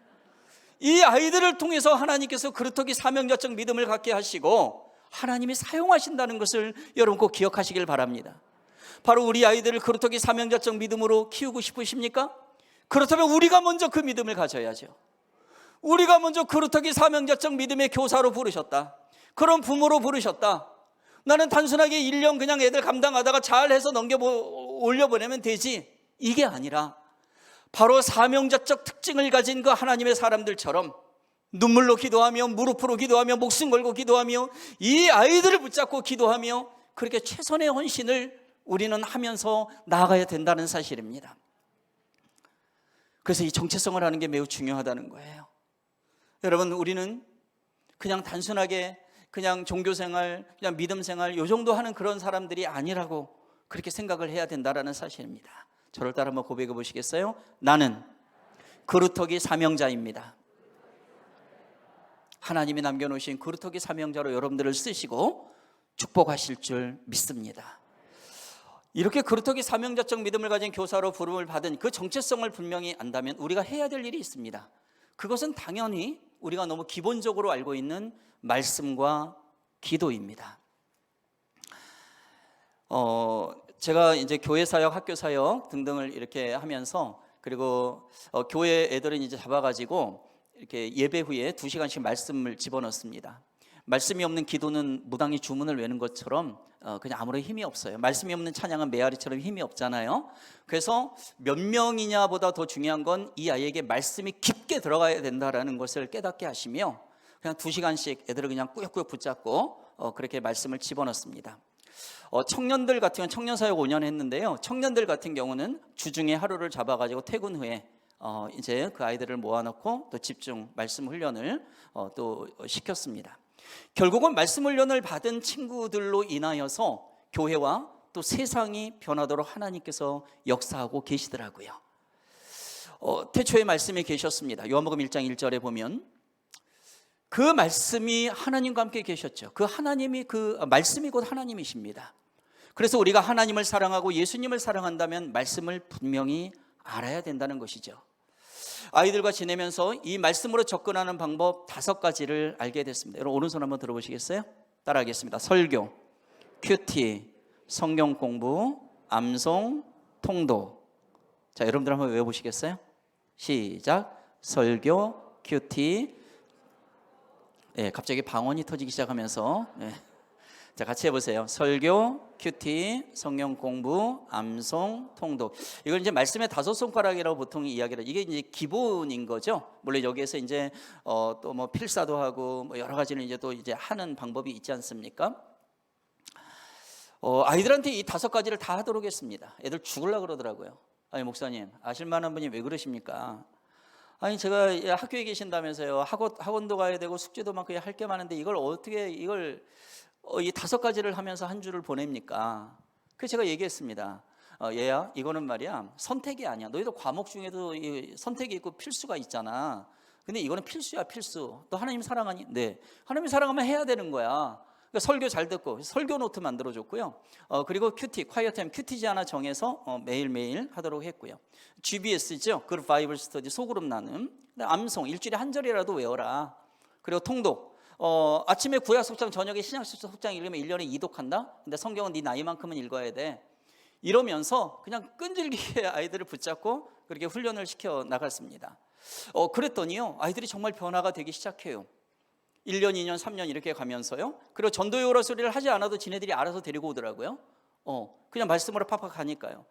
이 아이들을 통해서 하나님께서 그루터기 사명자적 믿음을 갖게 하시고 하나님이 사용하신다는 것을 여러분 꼭 기억하시길 바랍니다. 바로 우리 아이들을 그루터기 사명자적 믿음으로 키우고 싶으십니까? 그렇다면 우리가 먼저 그 믿음을 가져야죠. 우리가 먼저 그루터기 사명자적 믿음의 교사로 부르셨다. 그런 부모로 부르셨다. 나는 단순하게 1년 그냥 애들 감당하다가 잘해서 올려보내면 되지, 이게 아니라 바로 사명자적 특징을 가진 그 하나님의 사람들처럼 눈물로 기도하며 무릎으로 기도하며 목숨 걸고 기도하며 이 아이들을 붙잡고 기도하며 그렇게 최선의 헌신을 우리는 하면서 나아가야 된다는 사실입니다. 그래서 이 정체성을 하는 게 매우 중요하다는 거예요. 여러분, 우리는 그냥 단순하게 그냥 종교생활, 그냥 믿음생활 요 정도 하는 그런 사람들이 아니라고 그렇게 생각을 해야 된다는 사실입니다. 저를 따라 한번 고백해 보시겠어요? 나는 그루터기 사명자입니다. 하나님이 남겨놓으신 그루터기 사명자로 여러분들을 쓰시고 축복하실 줄 믿습니다. 이렇게 그루터기 사명자적 믿음을 가진 교사로 부름을 받은 그 정체성을 분명히 안다면 우리가 해야 될 일이 있습니다. 그것은 당연히 우리가 너무 기본적으로 알고 있는 말씀과 기도입니다. 제가 이제 교회 사역, 학교 사역 등등을 이렇게 하면서 그리고 교회 애들은 이제 잡아가지고 이렇게 예배 후에 2시간씩 말씀을 집어넣습니다. 말씀이 없는 기도는 무당이 주문을 외는 것처럼 그냥 아무런 힘이 없어요. 말씀이 없는 찬양은 메아리처럼 힘이 없잖아요. 그래서 몇 명이냐보다 더 중요한 건 이 아이에게 말씀이 깊게 들어가야 된다는 것을 깨닫게 하시며 그냥 2시간씩 애들을 그냥 꾸역꾸역 붙잡고 그렇게 말씀을 집어넣습니다. 청년들 같은 경우는 청년사역 5년 했는데요. 청년들 같은 경우는 주중에 하루를 잡아가지고 퇴근 후에 이제 그 아이들을 모아놓고 또 집중 말씀 훈련을 또 시켰습니다. 결국은 말씀 훈련을 받은 친구들로 인하여서 교회와 또 세상이 변하도록 하나님께서 역사하고 계시더라고요. 태초에 말씀이 계셨습니다. 요한복음 1장 1절에 보면 그 말씀이 하나님과 함께 계셨죠. 그 하나님이 그 말씀이 곧 하나님이십니다. 그래서 우리가 하나님을 사랑하고 예수님을 사랑한다면 말씀을 분명히 알아야 된다는 것이죠. 아이들과 지내면서 이 말씀으로 접근하는 방법 5가지를 알게 됐습니다. 여러분 오른손 한번 들어보시겠어요? 따라하겠습니다. 설교, 큐티, 성경 공부, 암송, 통도. 자, 여러분들 한번 외워보시겠어요? 시작. 설교, 큐티. 갑자기 방언이 터지기 시작하면서 자, 같이 해보세요. 설교, 큐티, 성경 공부, 암송, 통독. 이걸 이제 말씀의 5손가락이라고 보통 이야기를. 이게 이제 기본인 거죠. 물론 여기에서 이제 또 뭐 필사도 하고 뭐 여러 가지를 이제 또 이제 하는 방법이 있지 않습니까? 아이들한테 이 5가지를 다 하도록 했습니다. 애들 죽으려고 그러더라고요. 아니 목사님, 아실 만한 분이 왜 그러십니까? 아니 제가 학교에 계신다면서요. 학원도 가야 되고 숙제도 많고 할 게 많은데 이걸 어떻게 이 5가지를 하면서 한 주를 보냅니까? 그래서 제가 얘기했습니다. 얘야, 이거는 말이야 선택이 아니야. 너희도 과목 중에도 이 선택이 있고 필수가 있잖아. 근데 이거는 필수야, 필수. 너 하나님 사랑하니? 네. 하나님 사랑하면 해야 되는 거야. 그러니까 설교 잘 듣고 설교 노트 만들어줬고요. 그리고 큐티, 콰이어타임 큐티지 하나 정해서 매일매일 하도록 했고요. GBS죠. 그룹 바이블 스터디 소그룹 나눔. 암송 일주일에 한 절이라도 외워라. 그리고 통독. 아침에 구약 속장, 저녁에 신약 속장 읽으면 1년에 2독한다. 근데 성경은 네 나이만큼은 읽어야 돼. 이러면서 그냥 끈질기게 아이들을 붙잡고 그렇게 훈련을 시켜 나갔습니다. 그랬더니요, 아이들이 정말 변화가 되기 시작해요. 1년, 2년, 3년 이렇게 가면서요. 그리고 전도요로 소리를 하지 않아도 지네들이 알아서 데리고 오더라고요. 그냥 말씀으로 팍팍 가니까요.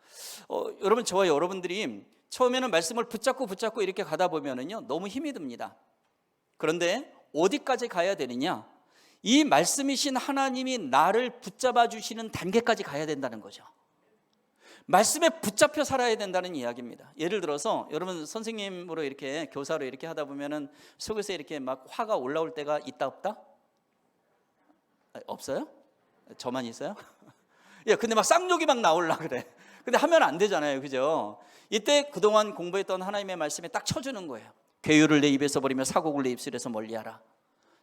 여러분, 저와 여러분들이 처음에는 말씀을 붙잡고 이렇게 가다 보면은요, 너무 힘이 듭니다. 그런데 어디까지 가야 되느냐? 이 말씀이신 하나님이 나를 붙잡아 주시는 단계까지 가야 된다는 거죠. 말씀에 붙잡혀 살아야 된다는 이야기입니다. 예를 들어서 여러분 선생님으로 이렇게 교사로 이렇게 하다 보면은 속에서 이렇게 막 화가 올라올 때가 있다 없다? 없어요? 저만 있어요? 야, 근데 막 쌍욕이 막 나올라 그래. 근데 하면 안 되잖아요, 그죠? 이때 그동안 공부했던 하나님의 말씀에 딱 쳐주는 거예요. 괴유를 내 입에서 버리며 사곡을 내 입술에서 멀리하라.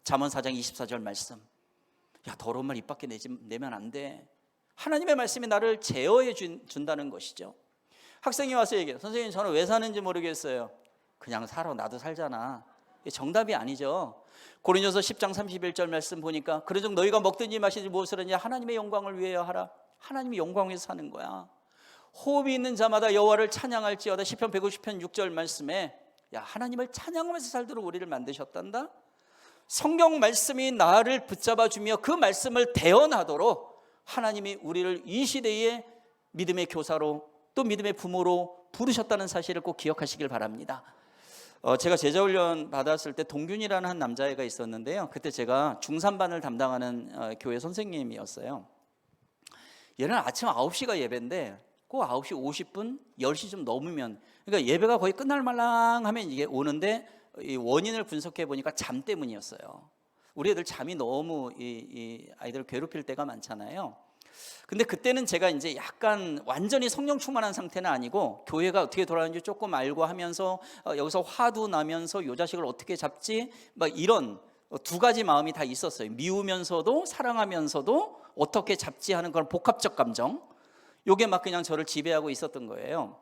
잠언 4장 24절 말씀. 야, 더러운 말 입 밖에 내면 안 돼. 하나님의 말씀이 나를 제어해 준다는 것이죠. 학생이 와서 얘기해요. 선생님, 저는 왜 사는지 모르겠어요. 그냥 살아, 나도 살잖아. 이게 정답이 아니죠. 고린도서 10장 31절 말씀 보니까 그러즉 너희가 먹든지 마시든지 무엇을 하냐 하나님의 영광을 위하여 하라. 하나님의 영광 위해서 사는 거야. 호흡이 있는 자마다 여호와를 찬양할지어다. 시편 150편 6절 말씀에 야, 하나님을 찬양하면서 살도록 우리를 만드셨단다. 성경 말씀이 나를 붙잡아주며 그 말씀을 대언하도록 하나님이 우리를 이 시대의 믿음의 교사로 또 믿음의 부모로 부르셨다는 사실을 꼭 기억하시길 바랍니다. 제가 제자훈련 받았을 때 동균이라는 한 남자애가 있었는데요. 그때 제가 중3반을 담당하는 교회 선생님이었어요. 얘는 아침 9시가 예배인데 꼭 9시 50분, 10시 좀 넘으면, 그러니까 예배가 거의 끝날 말랑하면 이게 오는데 이 원인을 분석해 보니까 잠 때문이었어요. 우리 애들 잠이 너무 이 아이들을 괴롭힐 때가 많잖아요. 근데 그때는 제가 이제 약간 완전히 성령 충만한 상태는 아니고 교회가 어떻게 돌아가는지 조금 알고 하면서 여기서 화도 나면서 요 자식을 어떻게 잡지 막 이런 2가지 마음이 다 있었어요. 미우면서도 사랑하면서도 어떻게 잡지 하는 그런 복합적 감정, 요게 막 그냥 저를 지배하고 있었던 거예요.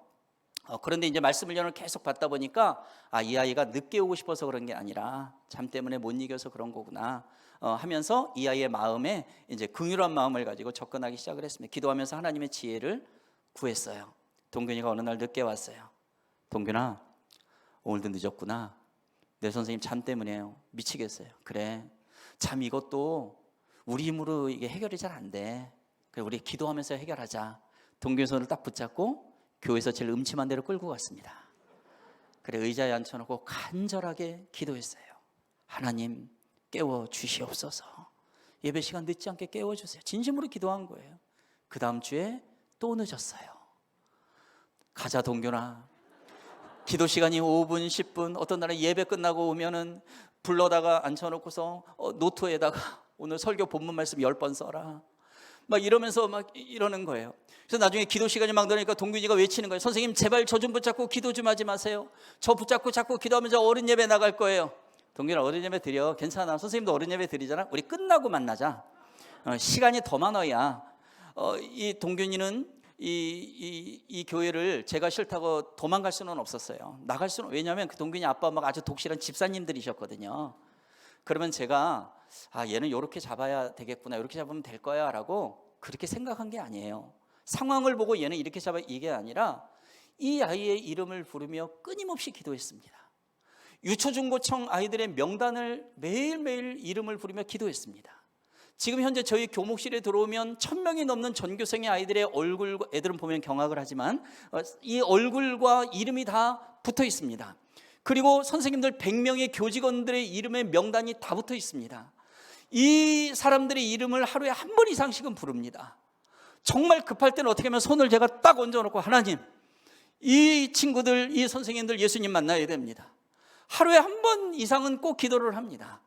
그런데 이제 말씀 훈련을 계속 받다 보니까 이 아이가 늦게 오고 싶어서 그런 게 아니라 잠 때문에 못 이겨서 그런 거구나 하면서 이 아이의 마음에 이제 긍휼한 마음을 가지고 접근하기 시작을 했습니다. 기도하면서 하나님의 지혜를 구했어요. 동균이가 어느 날 늦게 왔어요. 동균아, 오늘도 늦었구나. 내 선생님 잠 때문에요. 미치겠어요. 그래, 잠 이것도 우리 힘으로 이게 해결이 잘 안 돼. 그래, 우리 기도하면서 해결하자. 동균이 손을 딱 붙잡고 교회에서 제일 음침한 데로 끌고 갔습니다. 그래, 의자에 앉혀놓고 간절하게 기도했어요. 하나님 깨워 주시옵소서. 예배 시간 늦지 않게 깨워 주세요. 진심으로 기도한 거예요. 그 다음 주에 또 늦었어요. 가자 동균아. 기도 시간이 5분 10분, 어떤 날은 예배 끝나고 오면은 불러다가 앉혀놓고서 노트에다가 오늘 설교 본문 말씀 10번 써라 막 이러면서 막 이러는 거예요. 그래서 나중에 기도 시간이 막 되니까 동균이가 외치는 거예요. 선생님 제발 저 좀 붙잡고 기도 좀 하지 마세요. 저 붙잡고 자꾸 기도하면 저 어른 예배 나갈 거예요. 동균아, 어른 예배 드려. 괜찮아. 선생님도 어른 예배 드리잖아. 우리 끝나고 만나자. 시간이 더 많아야. 이 동균이는 이 교회를 제가 싫다고 도망갈 수는 없었어요. 나갈 수는, 왜냐하면 그 동균이 아빠 엄마가 아주 독실한 집사님들이셨거든요. 그러면 제가 얘는 이렇게 잡아야 되겠구나, 이렇게 잡으면 될 거야 라고 그렇게 생각한 게 아니에요. 상황을 보고 얘는 이렇게 잡아, 이게 아니라 이 아이의 이름을 부르며 끊임없이 기도했습니다. 유초중고청 아이들의 명단을 매일매일 이름을 부르며 기도했습니다. 지금 현재 저희 교목실에 들어오면 1000명이 넘는 전교생의 아이들의 얼굴, 애들은 보면 경악을 하지만 이 얼굴과 이름이 다 붙어 있습니다. 그리고 선생님들 100명의 교직원들의 이름의 명단이 다 붙어 있습니다. 이 사람들의 이름을 하루에 한 번 이상씩은 부릅니다. 정말 급할 때는 어떻게 하면 손을 제가 딱 얹어놓고, 하나님, 이 친구들, 이 선생님들 예수님 만나야 됩니다. 하루에 한 번 이상은 꼭 기도를 합니다.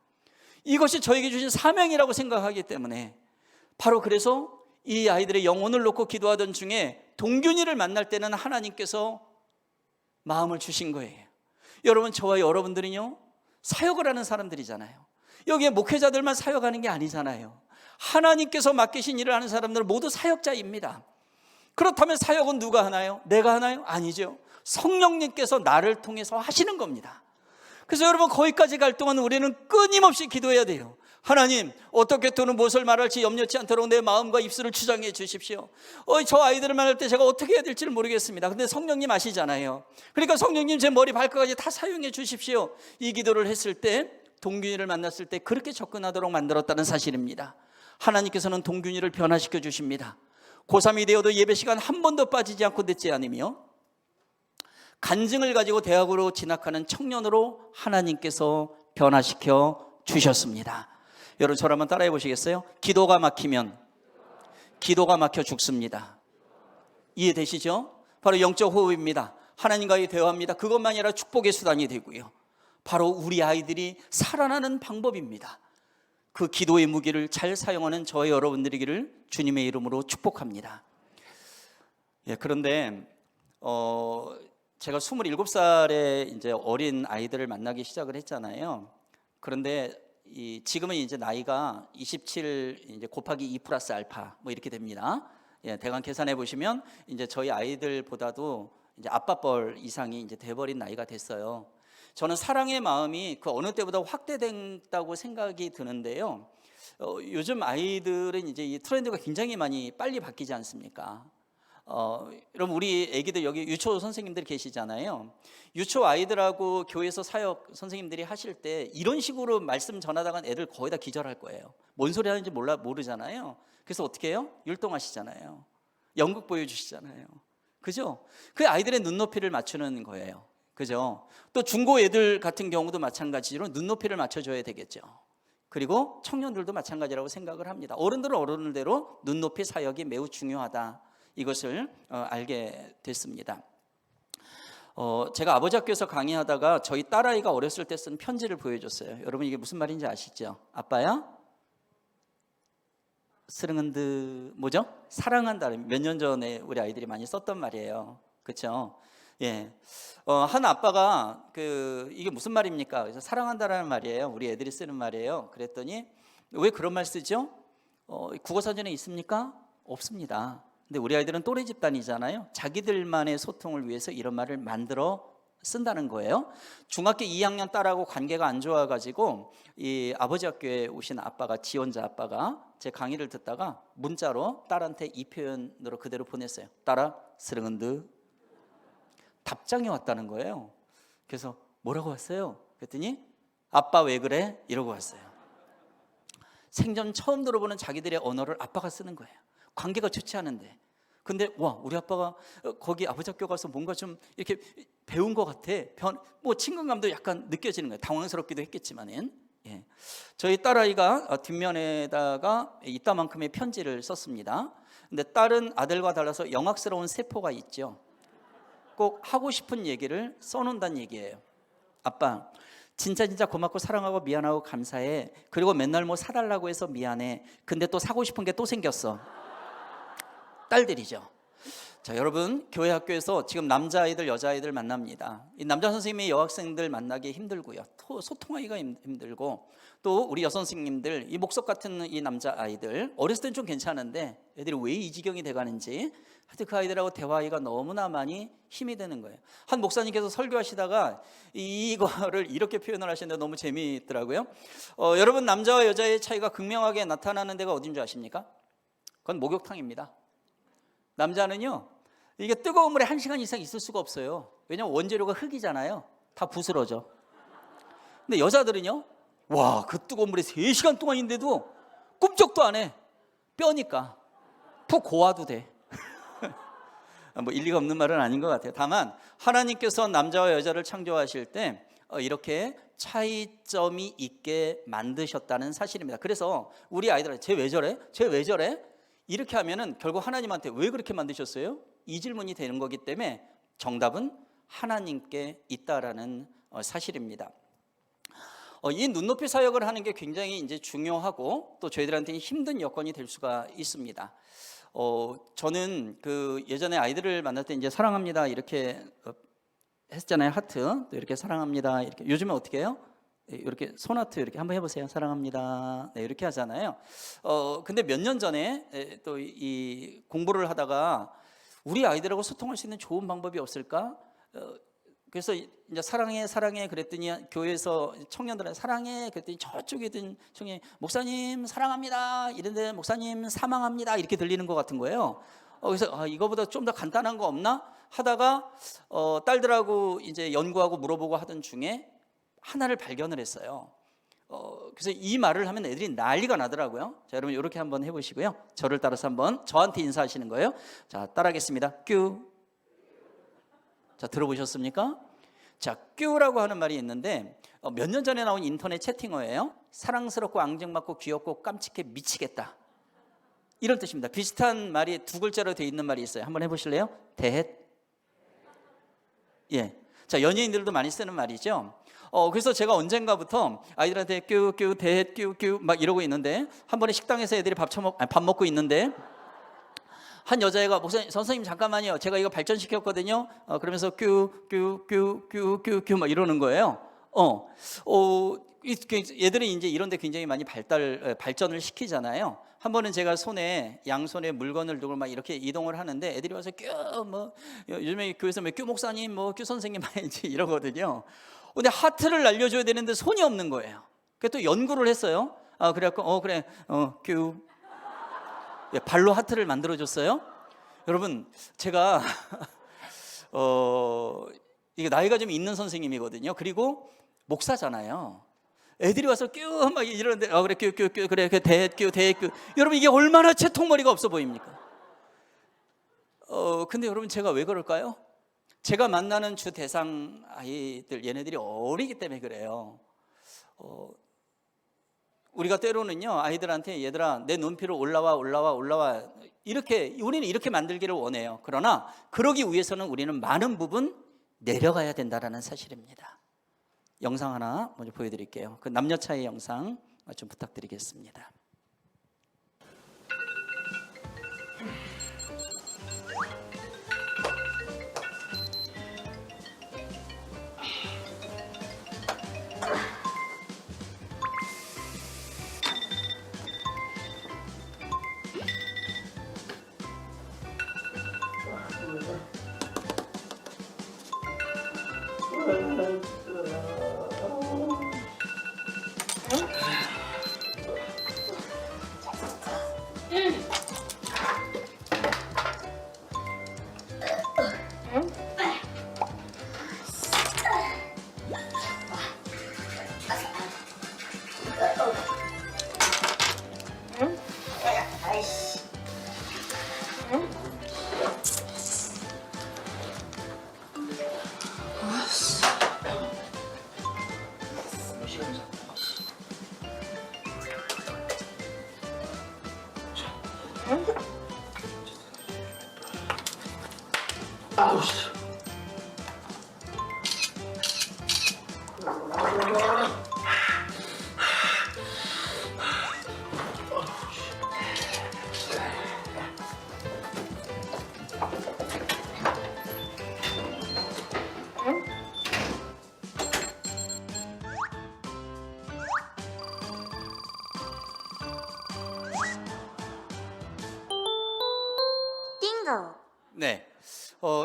이것이 저에게 주신 사명이라고 생각하기 때문에, 바로 그래서 이 아이들의 영혼을 놓고 기도하던 중에 동균이를 만날 때는 하나님께서 마음을 주신 거예요. 여러분, 저와 여러분들은요, 사역을 하는 사람들이잖아요. 여기에 목회자들만 사역하는 게 아니잖아요. 하나님께서 맡기신 일을 하는 사람들은 모두 사역자입니다. 그렇다면 사역은 누가 하나요? 내가 하나요? 아니죠. 성령님께서 나를 통해서 하시는 겁니다. 그래서 여러분, 거기까지 갈 동안 우리는 끊임없이 기도해야 돼요. 하나님, 어떻게 또는 무엇을 말할지 염려치 않도록 내 마음과 입술을 주장해 주십시오. 저 아이들을 만날 때 제가 어떻게 해야 될지를 모르겠습니다. 근데 성령님 아시잖아요. 그러니까 성령님 제 머리 발끝까지 다 사용해 주십시오. 이 기도를 했을 때, 동균이를 만났을 때 그렇게 접근하도록 만들었다는 사실입니다. 하나님께서는 동균이를 변화시켜 주십니다. 고3이 되어도 예배 시간 한 번도 빠지지 않고 늦지 않으며 간증을 가지고 대학으로 진학하는 청년으로 하나님께서 변화시켜 주셨습니다. 여러분, 저를 한번 따라해 보시겠어요? 기도가 막히면 기도가 막혀 죽습니다. 이해되시죠? 바로 영적 호흡입니다. 하나님과의 대화입니다. 그것만이 아니라 축복의 수단이 되고요, 바로 우리 아이들이 살아나는 방법입니다. 그 기도의 무기를 잘 사용하는 저와 여러분들이기를 주님의 이름으로 축복합니다. 그런데 제가 27살에 이제 어린 아이들을 만나기 시작을 했잖아요. 그런데 지금은 이제 나이가 27 이제 곱하기 2 플러스 알파 뭐 이렇게 됩니다. 대강 계산해 보시면 이제 저희 아이들보다도 이제 아빠뻘 이상이 이제 돼버린 나이가 됐어요. 저는 사랑의 마음이 그 어느 때보다 확대된다고 생각이 드는데요. 요즘 아이들은 이제 이 트렌드가 굉장히 많이 빨리 바뀌지 않습니까? 여러분, 우리 애기들 여기 유초 선생님들 계시잖아요. 유초 아이들하고 교회에서 사역 선생님들이 하실 때 이런 식으로 말씀 전하다가 애들 거의 다 기절할 거예요. 뭔 소리 하는지 모르잖아요. 그래서 어떻게 해요? 율동하시잖아요. 연극 보여주시잖아요. 그죠? 그 아이들의 눈높이를 맞추는 거예요. 그죠? 또 중고 애들 같은 경우도 마찬가지로 눈높이를 맞춰줘야 되겠죠. 그리고 청년들도 마찬가지라고 생각을 합니다. 어른들은 어른대로 눈높이 사역이 매우 중요하다, 이것을 알게 됐습니다. 제가 아버지 학교에서 강의하다가 저희 딸아이가 어렸을 때 쓴 편지를 보여줬어요. 여러분, 이게 무슨 말인지 아시죠? 아빠야, 스릉은드 뭐죠? 사랑한다는, 몇 년 전에 우리 아이들이 많이 썼던 말이에요. 그렇죠? 예. 한 아빠가 이게 무슨 말입니까? 그래서 사랑한다라는 말이에요. 우리 애들이 쓰는 말이에요. 그랬더니 왜 그런 말 쓰죠? 국어사전에 있습니까? 없습니다. 근데 우리 아이들은 또래 집단이잖아요. 자기들만의 소통을 위해서 이런 말을 만들어 쓴다는 거예요. 중학교 2학년 딸하고 관계가 안 좋아가지고 이 아버지 학교에 오신 아빠가, 지원자 아빠가 제 강의를 듣다가 문자로 딸한테 이 표현으로 그대로 보냈어요. 딸아, 스릉은드. 답장이 왔다는 거예요. 그래서 뭐라고 왔어요? 그랬더니 아빠 왜 그래? 이러고 왔어요. 생전 처음 들어보는 자기들의 언어를 아빠가 쓰는 거예요. 관계가 좋지 않은데. 근데 와, 우리 아빠가 거기 아버지 학교 가서 뭔가 좀 이렇게 배운 것 같아. 뭐 친근감도 약간 느껴지는 거예요. 당황스럽기도 했겠지만은. 예. 저희 딸아이가 뒷면에다가 이따만큼의 편지를 썼습니다. 근데 딸은 아들과 달라서 영악스러운 세포가 있죠. 꼭 하고 싶은 얘기를 써놓는다는 얘기예요. 아빠, 진짜 고맙고 사랑하고 미안하고 감사해. 그리고 맨날 뭐 사달라고 해서 미안해. 근데 또 사고 싶은 게 또 생겼어. 딸들이죠. 자, 여러분, 교회 학교에서 지금 남자아이들 여자아이들 만납니다. 이 남자 선생님이 여학생들 만나기 힘들고요, 또 소통하기가 힘들고, 또 우리 여선생님들, 이 목석 같은 이 남자아이들 어렸을 땐 좀 괜찮은데 애들이 왜 이 지경이 돼가는지, 하여튼 그 아이들하고 대화하기가 너무나 많이 힘이 되는 거예요. 한 목사님께서 설교하시다가 이거를 이렇게 표현을 하시는데 너무 재미있더라고요. 여러분, 남자와 여자의 차이가 극명하게 나타나는 데가 어딘 줄 아십니까? 그건 목욕탕입니다. 남자는요, 이게 뜨거운 물에 1시간 이상 있을 수가 없어요. 왜냐하면 원재료가 흙이잖아요. 다 부스러져. 근데 여자들은요, 와, 그 뜨거운 물에 3시간 동안인데도 꿈쩍도 안 해. 뼈니까 푹 고와도 돼. 뭐 일리가 없는 말은 아닌 것 같아요. 다만 하나님께서 남자와 여자를 창조하실 때 이렇게 차이점이 있게 만드셨다는 사실입니다. 그래서 우리 아이들한테 쟤 왜 저래? 쟤 왜 저래? 이렇게 하면은 결국 하나님한테 왜 그렇게 만드셨어요? 이 질문이 되는 거기 때문에 정답은 하나님께 있다라는 사실입니다. 이 눈높이 사역을 하는 게 굉장히 이제 중요하고 또 저희들한테는 힘든 여건이 될 수가 있습니다. 저는 그 예전에 아이들을 만날 때 이제 사랑합니다 이렇게 했잖아요. 하트 또 이렇게 사랑합니다 이렇게. 요즘에 어떻게 해요? 이렇게 손하트 이렇게 한번 해보세요. 사랑합니다. 네, 이렇게 하잖아요. 근데 몇 년 전에 또 이 공부를 하다가 우리 아이들하고 소통할 수 있는 좋은 방법이 없을까? 그래서 이제 사랑해 사랑해 그랬더니 교회에서 청년들한테 사랑해 그랬더니 저쪽에 있던 청년이 목사님 사랑합니다 이런데 목사님 사망합니다 이렇게 들리는 것 같은 거예요. 그래서 이거보다 좀 더 간단한 거 없나 하다가 딸들하고 이제 연구하고 물어보고 하던 중에 하나를 발견을 했어요. 그래서 이 말을 하면 애들이 난리가 나더라고요. 자, 여러분 이렇게 한번 해보시고요. 저를 따라서 한번 저한테 인사하시는 거예요. 자, 따라하겠습니다. 큐. 자, 들어보셨습니까? 자, 큐라고 하는 말이 있는데 몇 년 전에 나온 인터넷 채팅어예요. 사랑스럽고 앙증맞고 귀엽고 깜찍해 미치겠다 이런 뜻입니다. 비슷한 말이 두 글자로 되어 있는 말이 있어요. 한번 해보실래요? 대헷. 예. 자, 연예인들도 많이 쓰는 말이죠. 그래서 제가 언젠가부터 아이들한테 큐 대헷 큐 막 이러고 있는데 한 번에 식당에서 애들이 밥 먹고 있는데 한 여자애가 목사님 선생님 잠깐만요. 제가 이거 발전시켰거든요. 그러면서 큐 막 이러는 거예요. 얘들은 이제 이런데 굉장히 많이 발전을 시키잖아요. 한 번은 제가 양손에 물건을 두고 막 이렇게 이동을 하는데 애들이 와서 요즘에 교회에서 큐 목사님 큐 선생님 하는지 이러거든요. 근데 하트를 날려줘야 되는데 손이 없는 거예요. 그래서 또 연구를 했어요. 그래갖고 그래 큐. 발로 하트를 만들어줬어요. 여러분 제가 이게 나이가 좀 있는 선생님이거든요. 그리고 목사잖아요. 애들이 와서 큐 막 이러는데 그래 큐 그래 대헷 큐 여러분 이게 얼마나 채통머리가 없어 보입니까? 근데 여러분 제가 왜 그럴까요? 제가 만나는 주 대상 아이들 얘네들이 어리기 때문에 그래요. 우리가 때로는요 아이들한테 얘들아 내 눈피로 올라와 이렇게 우리는 이렇게 만들기를 원해요. 그러나 그러기 위해서는 우리는 많은 부분 내려가야 된다라는 사실입니다. 영상 하나 먼저 보여드릴게요. 그 남녀 차이 영상 좀 부탁드리겠습니다. 네,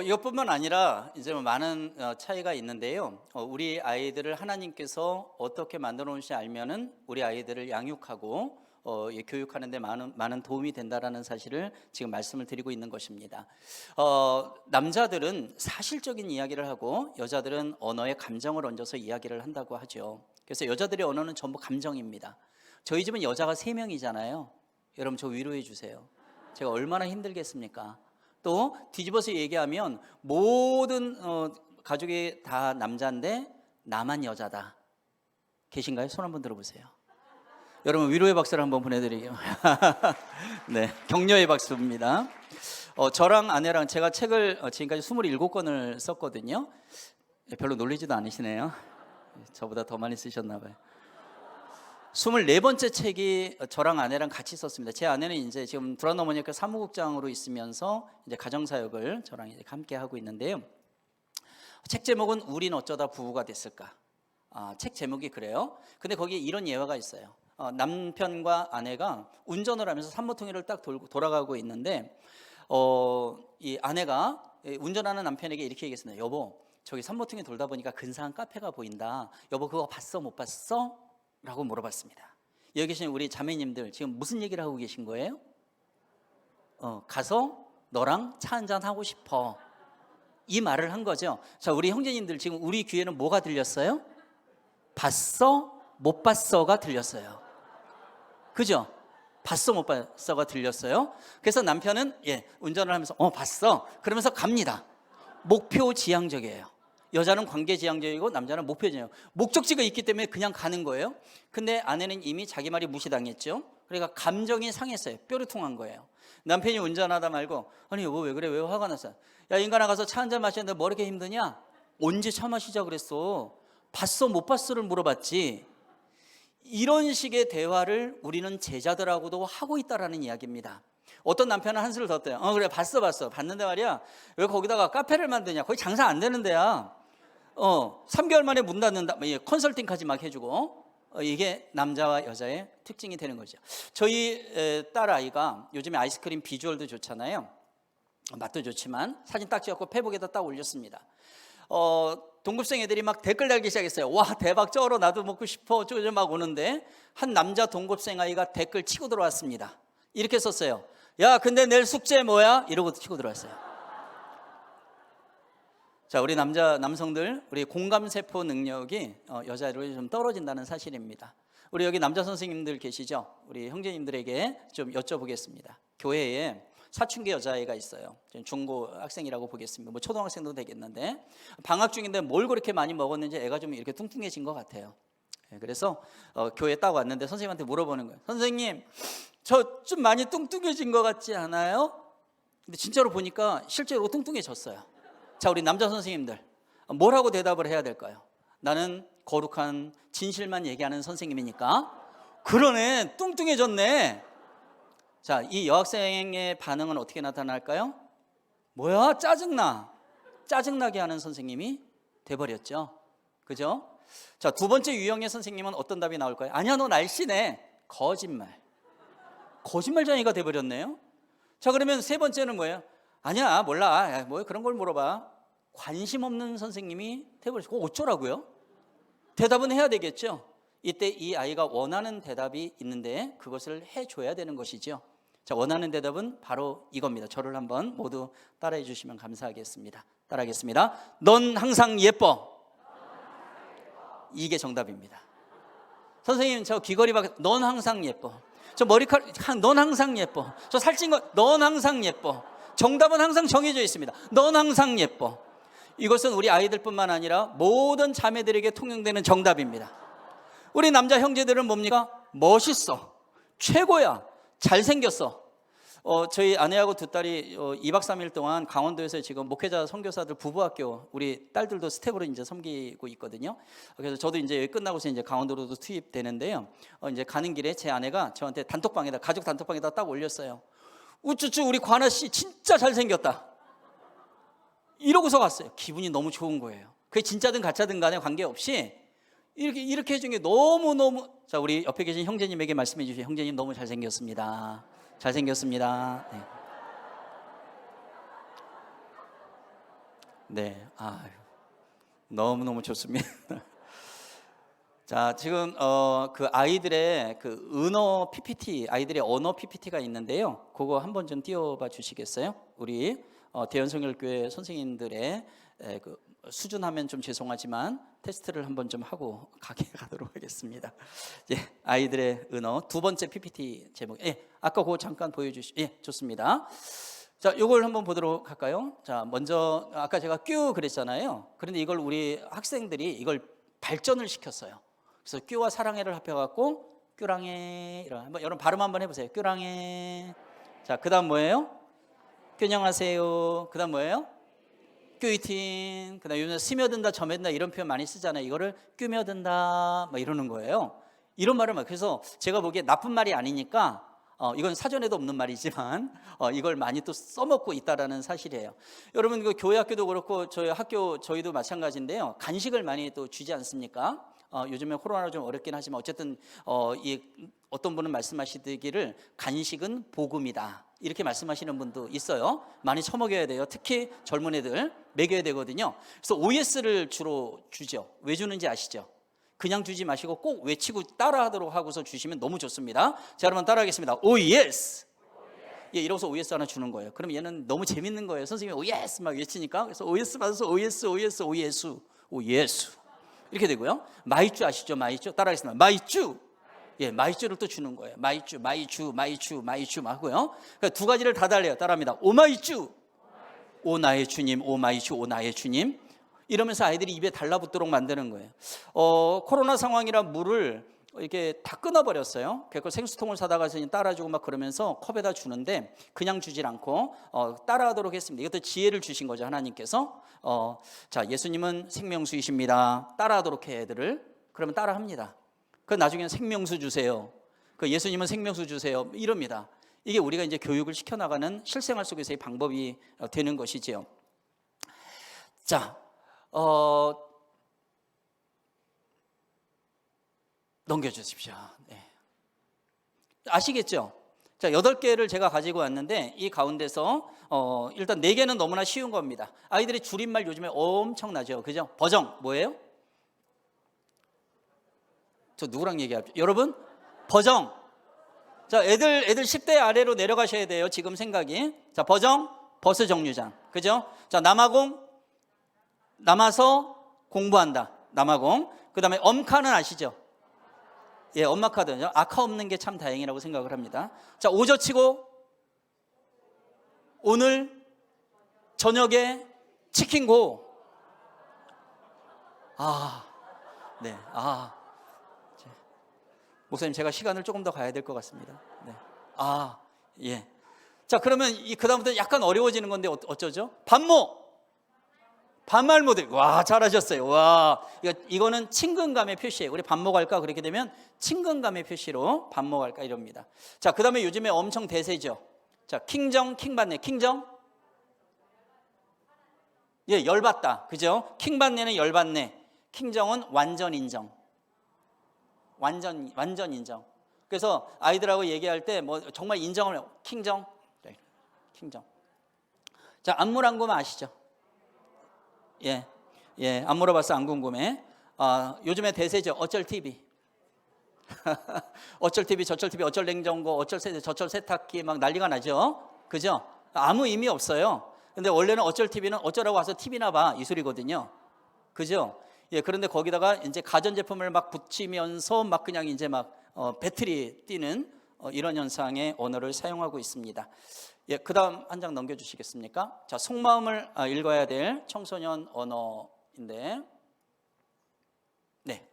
이것뿐만 아니라 이제 많은 차이가 있는데요. 우리 아이들을 하나님께서 어떻게 만들어 놓으신지 알면은 우리 아이들을 양육하고 교육하는 데 많은 도움이 된다라는 사실을 지금 말씀을 드리고 있는 것입니다. 남자들은 사실적인 이야기를 하고 여자들은 언어에 감정을 얹어서 이야기를 한다고 하죠. 그래서 여자들의 언어는 전부 감정입니다. 저희 집은 여자가 3명이잖아요. 여러분 저 위로해 주세요. 제가 얼마나 힘들겠습니까? 또 뒤집어서 얘기하면 모든 가족이 다 남자인데 나만 여자다. 계신가요? 손 한번 들어보세요. 여러분 위로의 박수를 한번 보내드리게요. 네, 격려의 박수입니다. 저랑 아내랑 제가 책을 지금까지 27권을 썼거든요. 별로 놀리지도 않으시네요. 저보다 더 많이 쓰셨나 봐요. 24번째 책이 저랑 아내랑 같이 썼습니다. 제 아내는 이제 지금 두란노모니카 사무국장으로 있으면서 이제 가정사역을 저랑 이제 함께 하고 있는데요. 책 제목은 우린 어쩌다 부부가 됐을까? 책 제목이 그래요. 근데 거기에 이런 예화가 있어요. 남편과 아내가 운전을 하면서 산모통일을 딱 돌아가고 있는데 이 아내가 운전하는 남편에게 이렇게 얘기했습니다. 여보, 저기 산모통일 돌다 보니까 근사한 카페가 보인다. 여보 그거 봤어 못 봤어? 라고 물어봤습니다. 여기 계신 우리 자매님들 지금 무슨 얘기를 하고 계신 거예요? 가서 너랑 차 한잔 하고 싶어. 이 말을 한 거죠. 자, 우리 형제님들 지금 우리 귀에는 뭐가 들렸어요? 봤어? 못 봤어가 들렸어요. 그죠? 봤어 못 봤어가 들렸어요. 그래서 남편은 운전을 하면서 봤어. 그러면서 갑니다. 목표 지향적이에요. 여자는 관계 지향적이고 남자는 목표 지향. 목적지가 있기 때문에 그냥 가는 거예요. 근데 아내는 이미 자기 말이 무시당했죠. 그러니까 감정이 상했어요. 뾰루통한 거예요. 남편이 운전하다 말고 아니 여보 왜 그래? 왜 화가 났어? 야 인간아 가서 차 한잔 마시는데 뭐 이렇게 힘드냐? 언제 차 마시자 그랬어? 봤어 못 봤어를 물어봤지. 이런 식의 대화를 우리는 제자들하고도 하고 있다라는 이야기입니다. 어떤 남편은 한수를 더 떠요. 그래 봤어 봤는데 말이야 왜 거기다가 카페를 만드냐? 거기 장사 안 되는 데야. 3개월 만에 문 닫는다. 컨설팅까지 막 해주고 이게 남자와 여자의 특징이 되는 거죠. 저희 딸 아이가 요즘에 아이스크림 비주얼도 좋잖아요. 맛도 좋지만 사진 딱 찍었고 페이북에다 딱 올렸습니다. 동급생 애들이 막 댓글 달기 시작했어요. 와 대박 쩔어 나도 먹고 싶어 쪼져 막 오는데 한 남자 동급생 아이가 댓글 치고 들어왔습니다. 이렇게 썼어요. 야 근데 내일 숙제 뭐야? 이러고 치고 들어왔어요. 자 우리 남성들 우리 공감세포 능력이 여자들이 좀 떨어진다는 사실입니다. 우리 여기 남자 선생님들 계시죠? 우리 형제님들에게 좀 여쭤보겠습니다. 교회에 사춘기 여자아이가 있어요. 중고 학생이라고 보겠습니다. 뭐 초등학생도 되겠는데 방학 중인데 뭘 그렇게 많이 먹었는지 애가 좀 이렇게 뚱뚱해진 것 같아요. 그래서 교회에 딱 왔는데 선생님한테 물어보는 거예요. 선생님 저 좀 많이 뚱뚱해진 것 같지 않아요? 근데 진짜로 보니까 실제로 뚱뚱해졌어요. 자 우리 남자 선생님들 뭐라고 대답을 해야 될까요? 나는 거룩한 진실만 얘기하는 선생님이니까 그러네 뚱뚱해졌네. 자, 이 여학생의 반응은 어떻게 나타날까요? 뭐야 짜증나게 하는 선생님이 돼버렸죠. 그죠? 자, 두 번째 유형의 선생님은 어떤 답이 나올까요? 아니야 너 날씬해. 거짓말쟁이가 돼버렸네요. 자 그러면 세 번째는 뭐예요? 아니야 몰라 뭐 그런 걸 물어봐. 관심 없는 선생님이 돼버렸어요. 어쩌라고요? 대답은 해야 되겠죠. 이때 이 아이가 원하는 대답이 있는데 그것을 해줘야 되는 것이죠. 자 원하는 대답은 바로 이겁니다. 저를 한번 모두 따라해 주시면 감사하겠습니다. 따라하겠습니다. 넌 항상 예뻐. 이게 정답입니다. 선생님 저 귀걸이 넌 항상 예뻐. 저 머리카락 넌 항상 예뻐. 저 살찐 거 넌 항상 예뻐. 정답은 항상 정해져 있습니다. 넌 항상 예뻐. 이것은 우리 아이들뿐만 아니라 모든 자매들에게 통용되는 정답입니다. 우리 남자 형제들은 뭡니까? 멋있어. 최고야. 잘생겼어. 저희 아내하고 두 딸이 2박 3일 동안 강원도에서 지금 목회자 선교사들 부부학교 우리 딸들도 스텝으로 이제 섬기고 있거든요. 그래서 저도 이제 여기 끝나고서 이제 강원도로도 투입되는데요. 이제 가는 길에 제 아내가 저한테 단톡방에다 가족 단톡방에다 딱 올렸어요. 우쭈쭈 우리 관아 씨 진짜 잘생겼다. 이러고서 갔어요. 기분이 너무 좋은 거예요. 그게 진짜든 가짜든 간에 관계없이 이렇게 해준 게 너무너무. 자 우리 옆에 계신 형제님에게 말씀해 주세요. 형제님 너무 잘생겼습니다. 잘생겼습니다. 네. 아유, 너무너무 좋습니다. 자, 지금 그 아이들의 그 언어 PPT, 아이들의 언어 PPT가 있는데요. 그거 한번 좀 띄워봐 주시겠어요? 우리 대연성결교회 선생님들의 그 수준하면 좀 죄송하지만 테스트를 한번 좀 하고 가도록 하겠습니다. 예, 아이들의 은어 두 번째 PPT 제목. 예, 아까 그거 잠깐 보여주시. 예, 좋습니다. 자, 이걸 한번 보도록 할까요? 자, 먼저 아까 제가 뀨 그랬잖아요. 그런데 이걸 우리 학생들이 이걸 발전을 시켰어요. 그래서 뀨와 사랑해를 합해갖고 뀨랑해 이런 한번 여러분 발음 한번 해보세요. 뀨랑해. 자, 그다음 뭐예요? 뀨녕하세요. 그다음 뭐예요? 뀨이팅. 그다음 요즘 스며든다, 점여든다 이런 표현 많이 쓰잖아요. 이거를 뀨며든다 막 이러는 거예요. 이런 말을 막 그래서 제가 보기에 나쁜 말이 아니니까 이건 사전에도 없는 말이지만 이걸 많이 또 써먹고 있다라는 사실이에요. 여러분 그 교회 학교도 그렇고 저희 학교 저희도 마찬가지인데요. 간식을 많이 또 주지 않습니까? 요즘에 코로나로 좀 어렵긴 하지만 어쨌든 어떤 분은 말씀하시기를 간식은 복음이다 이렇게 말씀하시는 분도 있어요. 많이 처먹여야 돼요. 특히 젊은 애들 먹여야 되거든요. 그래서 OS를 주로 주죠. 왜 주는지 아시죠? 그냥 주지 마시고 꼭 외치고 따라하도록 하고서 주시면 너무 좋습니다. 자, 여러분 따라하겠습니다. 오 예스. 예, 이러고서 OS 하나 주는 거예요. 그럼 얘는 너무 재밌는 거예요. 선생님이 오 예스 막 외치니까. 그래서 OS 받아서 오 예스 오 예스 오 예수 오 예수 이렇게 되고요. 마이쭈 아시죠? 마이쭈 따라하겠습니다. 마이쭈. 예, 마이쭈를 또 주는 거예요. 마이쭈 마이쭈 마이쭈 마이쭈 하고요. 그러니까 두 가지를 다 달래요. 따라합니다. 오 마이쭈. 오 나의 주님. 오 마이쭈. 오 나의 주님. 이러면서 아이들이 입에 달라붙도록 만드는 거예요. 코로나 상황이라 물을 이렇게 다 끊어버렸어요. 그래서 생수통을 사다가 따라주고 막 그러면서 컵에다 주는데 그냥 주질 않고 따라하도록 했습니다. 이것도 지혜를 주신 거죠, 하나님께서. 자, 예수님은 생명수이십니다. 따라하도록 해 애들을. 그러면 따라합니다. 그 나중에는 생명수 주세요. 그 예수님은 생명수 주세요. 이럽니다. 이게 우리가 이제 교육을 시켜나가는 실생활 속에서의 방법이 되는 것이지요. 자. 넘겨주십시오. 네. 아시겠죠? 자, 8개를 제가 가지고 왔는데 이 가운데서 일단 4개는 너무나 쉬운 겁니다. 아이들이 줄임말 요즘에 엄청나죠. 그죠? 버정 뭐예요? 저 누구랑 얘기하죠? 여러분? 버정. 자, 애들 10대 아래로 내려가셔야 돼요. 지금 생각이. 자, 버정, 버스 정류장. 그죠? 자, 남아공 남아서 공부한다. 남아공. 그 다음에 엄카는 아시죠? 예, 엄마 카드는요. 아카 없는 게 참 다행이라고 생각을 합니다. 자, 오저치고 오늘 저녁에 치킨고. 네. 목사님 제가 시간을 조금 더 가야 될 것 같습니다. 네. 예. 자, 그러면 그 다음부터 약간 어려워지는 건데 어쩌죠? 반모. 반말 모델. 와, 잘하셨어요. 와, 이거는 친근감의 표시예요. 우리 밥 먹을까? 그렇게 되면 친근감의 표시로 밥 먹을까 이럽니다. 자, 그 다음에 요즘에 엄청 대세죠. 자, 킹정, 킹받네. 킹정? 예, 열받다. 그죠? 킹받네는 열받네. 킹정은 완전 인정. 완전 인정. 그래서 아이들하고 얘기할 때 뭐 정말 인정을 해요. 킹정. 킹정. 자, 안물안금 아시죠? 예, 안 물어봤어, 안 궁금해. 요즘에 대세죠. 어쩔 TV. 어쩔 TV, 저쩔 TV, 어쩔 냉장고, 어쩔 세대, 저쩔 세탁기 막 난리가 나죠. 그죠? 아무 의미 없어요. 근데 원래는 어쩔 TV는 어쩌라고 와서 TV나 봐 이 소리거든요. 그죠? 예, 그런데 거기다가 이제 가전제품을 막 붙이면서 막 그냥 이제 막 배터리 뛰는 이런 현상의 언어를 사용하고 있습니다. 예, 그 다음 한 장 넘겨주시겠습니까? 자, 속마음을 읽어야 될 청소년 언어인데, 네,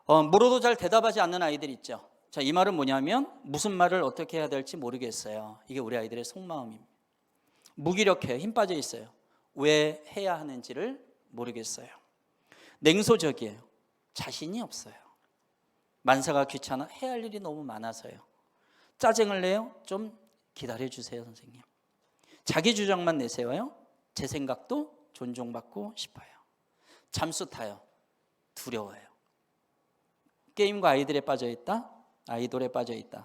물어도 잘 대답하지 않는 아이들 있죠. 자, 이 말은 뭐냐면 무슨 말을 어떻게 해야 될지 모르겠어요. 이게 우리 아이들의 속마음입니다. 무기력해요. 힘 빠져 있어요. 왜 해야 하는지를 모르겠어요. 냉소적이에요. 자신이 없어요. 만사가 귀찮아. 해야 할 일이 너무 많아서요. 짜증을 내요. 좀 기다려주세요, 선생님. 자기 주장만 내세워요. 제 생각도 존중받고 싶어요. 잠수 타요. 두려워요. 게임과 아이돌에 빠져있다.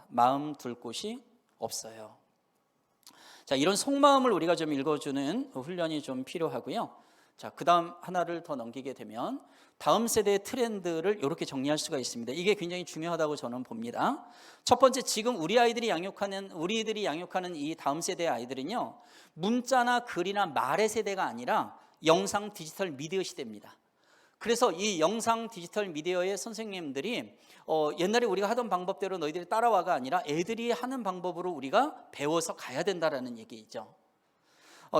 마음 둘 곳이 없어요. 자, 이런 속마음을 우리가 좀 읽어주는 훈련이 좀 필요하고요. 자, 그 다음 하나를 더 넘기게 되면 다음 세대의 트렌드를 이렇게 정리할 수가 있습니다. 이게 굉장히 중요하다고 저는 봅니다. 첫 번째, 지금 우리들이 양육하는 이 다음 세대의 아이들은요, 문자나 글이나 말의 세대가 아니라 영상 디지털 미디어 시대입니다. 그래서 이 영상 디지털 미디어의 선생님들이 옛날에 우리가 하던 방법대로 너희들이 따라와가 아니라 애들이 하는 방법으로 우리가 배워서 가야 된다라는 얘기죠.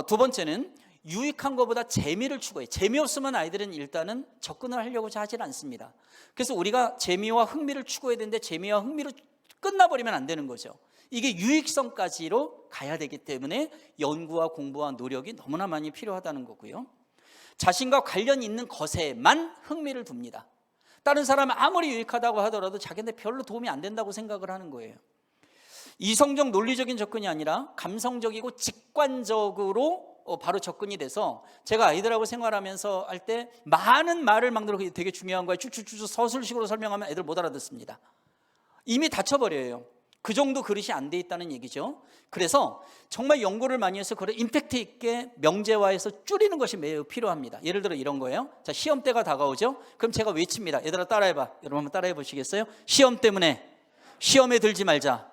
두 번째는 유익한 것보다 재미를 추구해. 재미없으면 아이들은 일단은 접근을 하려고 하질 않습니다. 그래서 우리가 재미와 흥미를 추구해야 되는데 재미와 흥미로 끝나버리면 안 되는 거죠. 이게 유익성까지로 가야 되기 때문에 연구와 공부와 노력이 너무나 많이 필요하다는 거고요. 자신과 관련 있는 것에만 흥미를 둡니다. 다른 사람은 아무리 유익하다고 하더라도 자기한테 별로 도움이 안 된다고 생각을 하는 거예요. 이성적 논리적인 접근이 아니라 감성적이고 직관적으로 바로 접근이 돼서 제가 아이들하고 생활하면서 할 때 많은 말을 막 들어 되게 중요한 거예요. 쭉쭉쭉 서술식으로 설명하면 애들 못 알아듣습니다. 이미 다쳐버려요. 그 정도 그릇이 안 돼 있다는 얘기죠. 그래서 정말 연구를 많이 해서 그걸 임팩트 있게 명제화해서 줄이는 것이 매우 필요합니다. 예를 들어 이런 거예요. 자, 시험 때가 다가오죠. 그럼 제가 외칩니다. 얘들아 따라해봐. 여러분 한번 따라해 보시겠어요? 시험 때문에 시험에 들지 말자.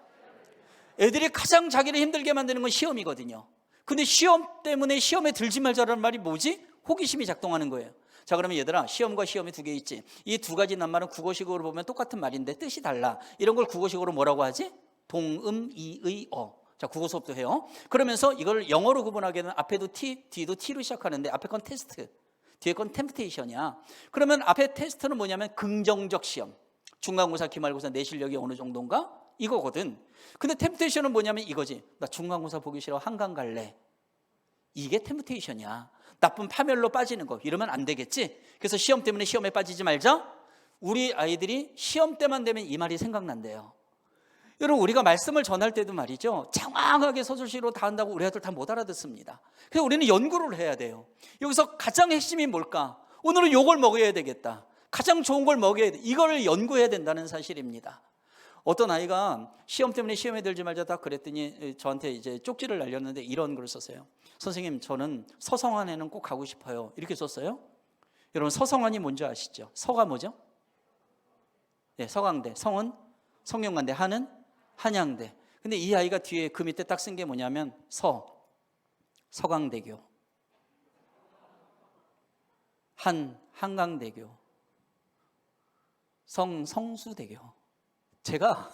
애들이 가장 자기를 힘들게 만드는 건 시험이거든요. 근데 시험 때문에 시험에 들지 말자라는 말이 뭐지? 호기심이 작동하는 거예요. 자, 그러면 얘들아, 시험과 시험이 두 개 있지. 이 두 가지 낱말은 국어식으로 보면 똑같은 말인데 뜻이 달라. 이런 걸 국어식으로 뭐라고 하지? 동음이의어. 자, 국어 수업도 해요. 그러면서 이걸 영어로 구분하기에는 앞에도 T, 뒤도 T로 시작하는데 앞에 건 테스트, 뒤에 건 템프테이션이야. 그러면 앞에 테스트는 뭐냐면 긍정적 시험. 중간고사, 기말고사 내 실력이 어느 정도인가? 이거거든. 근데 템프테이션은 뭐냐면 이거지. 나 중간고사 보기 싫어. 한강 갈래. 이게 템프테이션이야. 나쁜 파멸로 빠지는 거. 이러면 안 되겠지. 그래서 시험 때문에 시험에 빠지지 말자. 우리 아이들이 시험 때만 되면 이 말이 생각난대요. 여러분, 우리가 말씀을 전할 때도 말이죠, 장황하게 서술식으로 다 한다고 우리 아이들 다 못 알아듣습니다. 그래서 우리는 연구를 해야 돼요. 여기서 가장 핵심이 뭘까? 오늘은 요걸 먹어야 되겠다. 가장 좋은 걸 먹여야 돼. 이걸 연구해야 된다는 사실입니다. 어떤 아이가 시험 때문에 시험에 들지 말자 딱 그랬더니 저한테 이제 쪽지를 날렸는데 이런 글을 썼어요. 선생님, 저는 서성한에는 꼭 가고 싶어요. 이렇게 썼어요. 여러분, 서성한이 뭔지 아시죠? 서가 뭐죠? 네, 서강대. 성은 성균관대, 한은 한양대. 근데 이 아이가 뒤에 그 밑에 딱 쓴 게 뭐냐면 서강대교, 한강대교, 성수대교. 제가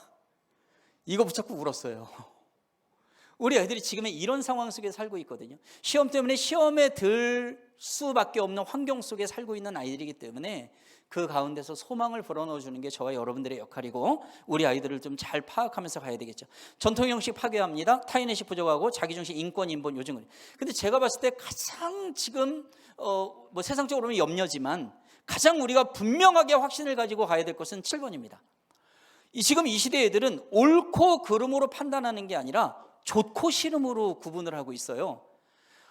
이거 붙잡고 울었어요. 우리 아이들이 지금 이런 상황 속에 살고 있거든요. 시험 때문에 시험에 들 수밖에 없는 환경 속에 살고 있는 아이들이기 때문에 그 가운데서 소망을 불어넣어 주는 게 저와 여러분들의 역할이고, 우리 아이들을 좀 잘 파악하면서 가야 되겠죠. 전통 형식 파괴합니다. 타인의식 부족하고 자기중심, 인권, 인본, 요즘은. 근데 제가 봤을 때 가장 지금 뭐 세상적으로 보면 염려지만 가장 우리가 분명하게 확신을 가지고 가야 될 것은 7번입니다. 지금 이 시대 애들은 옳고 그름으로 판단하는 게 아니라 좋고 싫음으로 구분을 하고 있어요.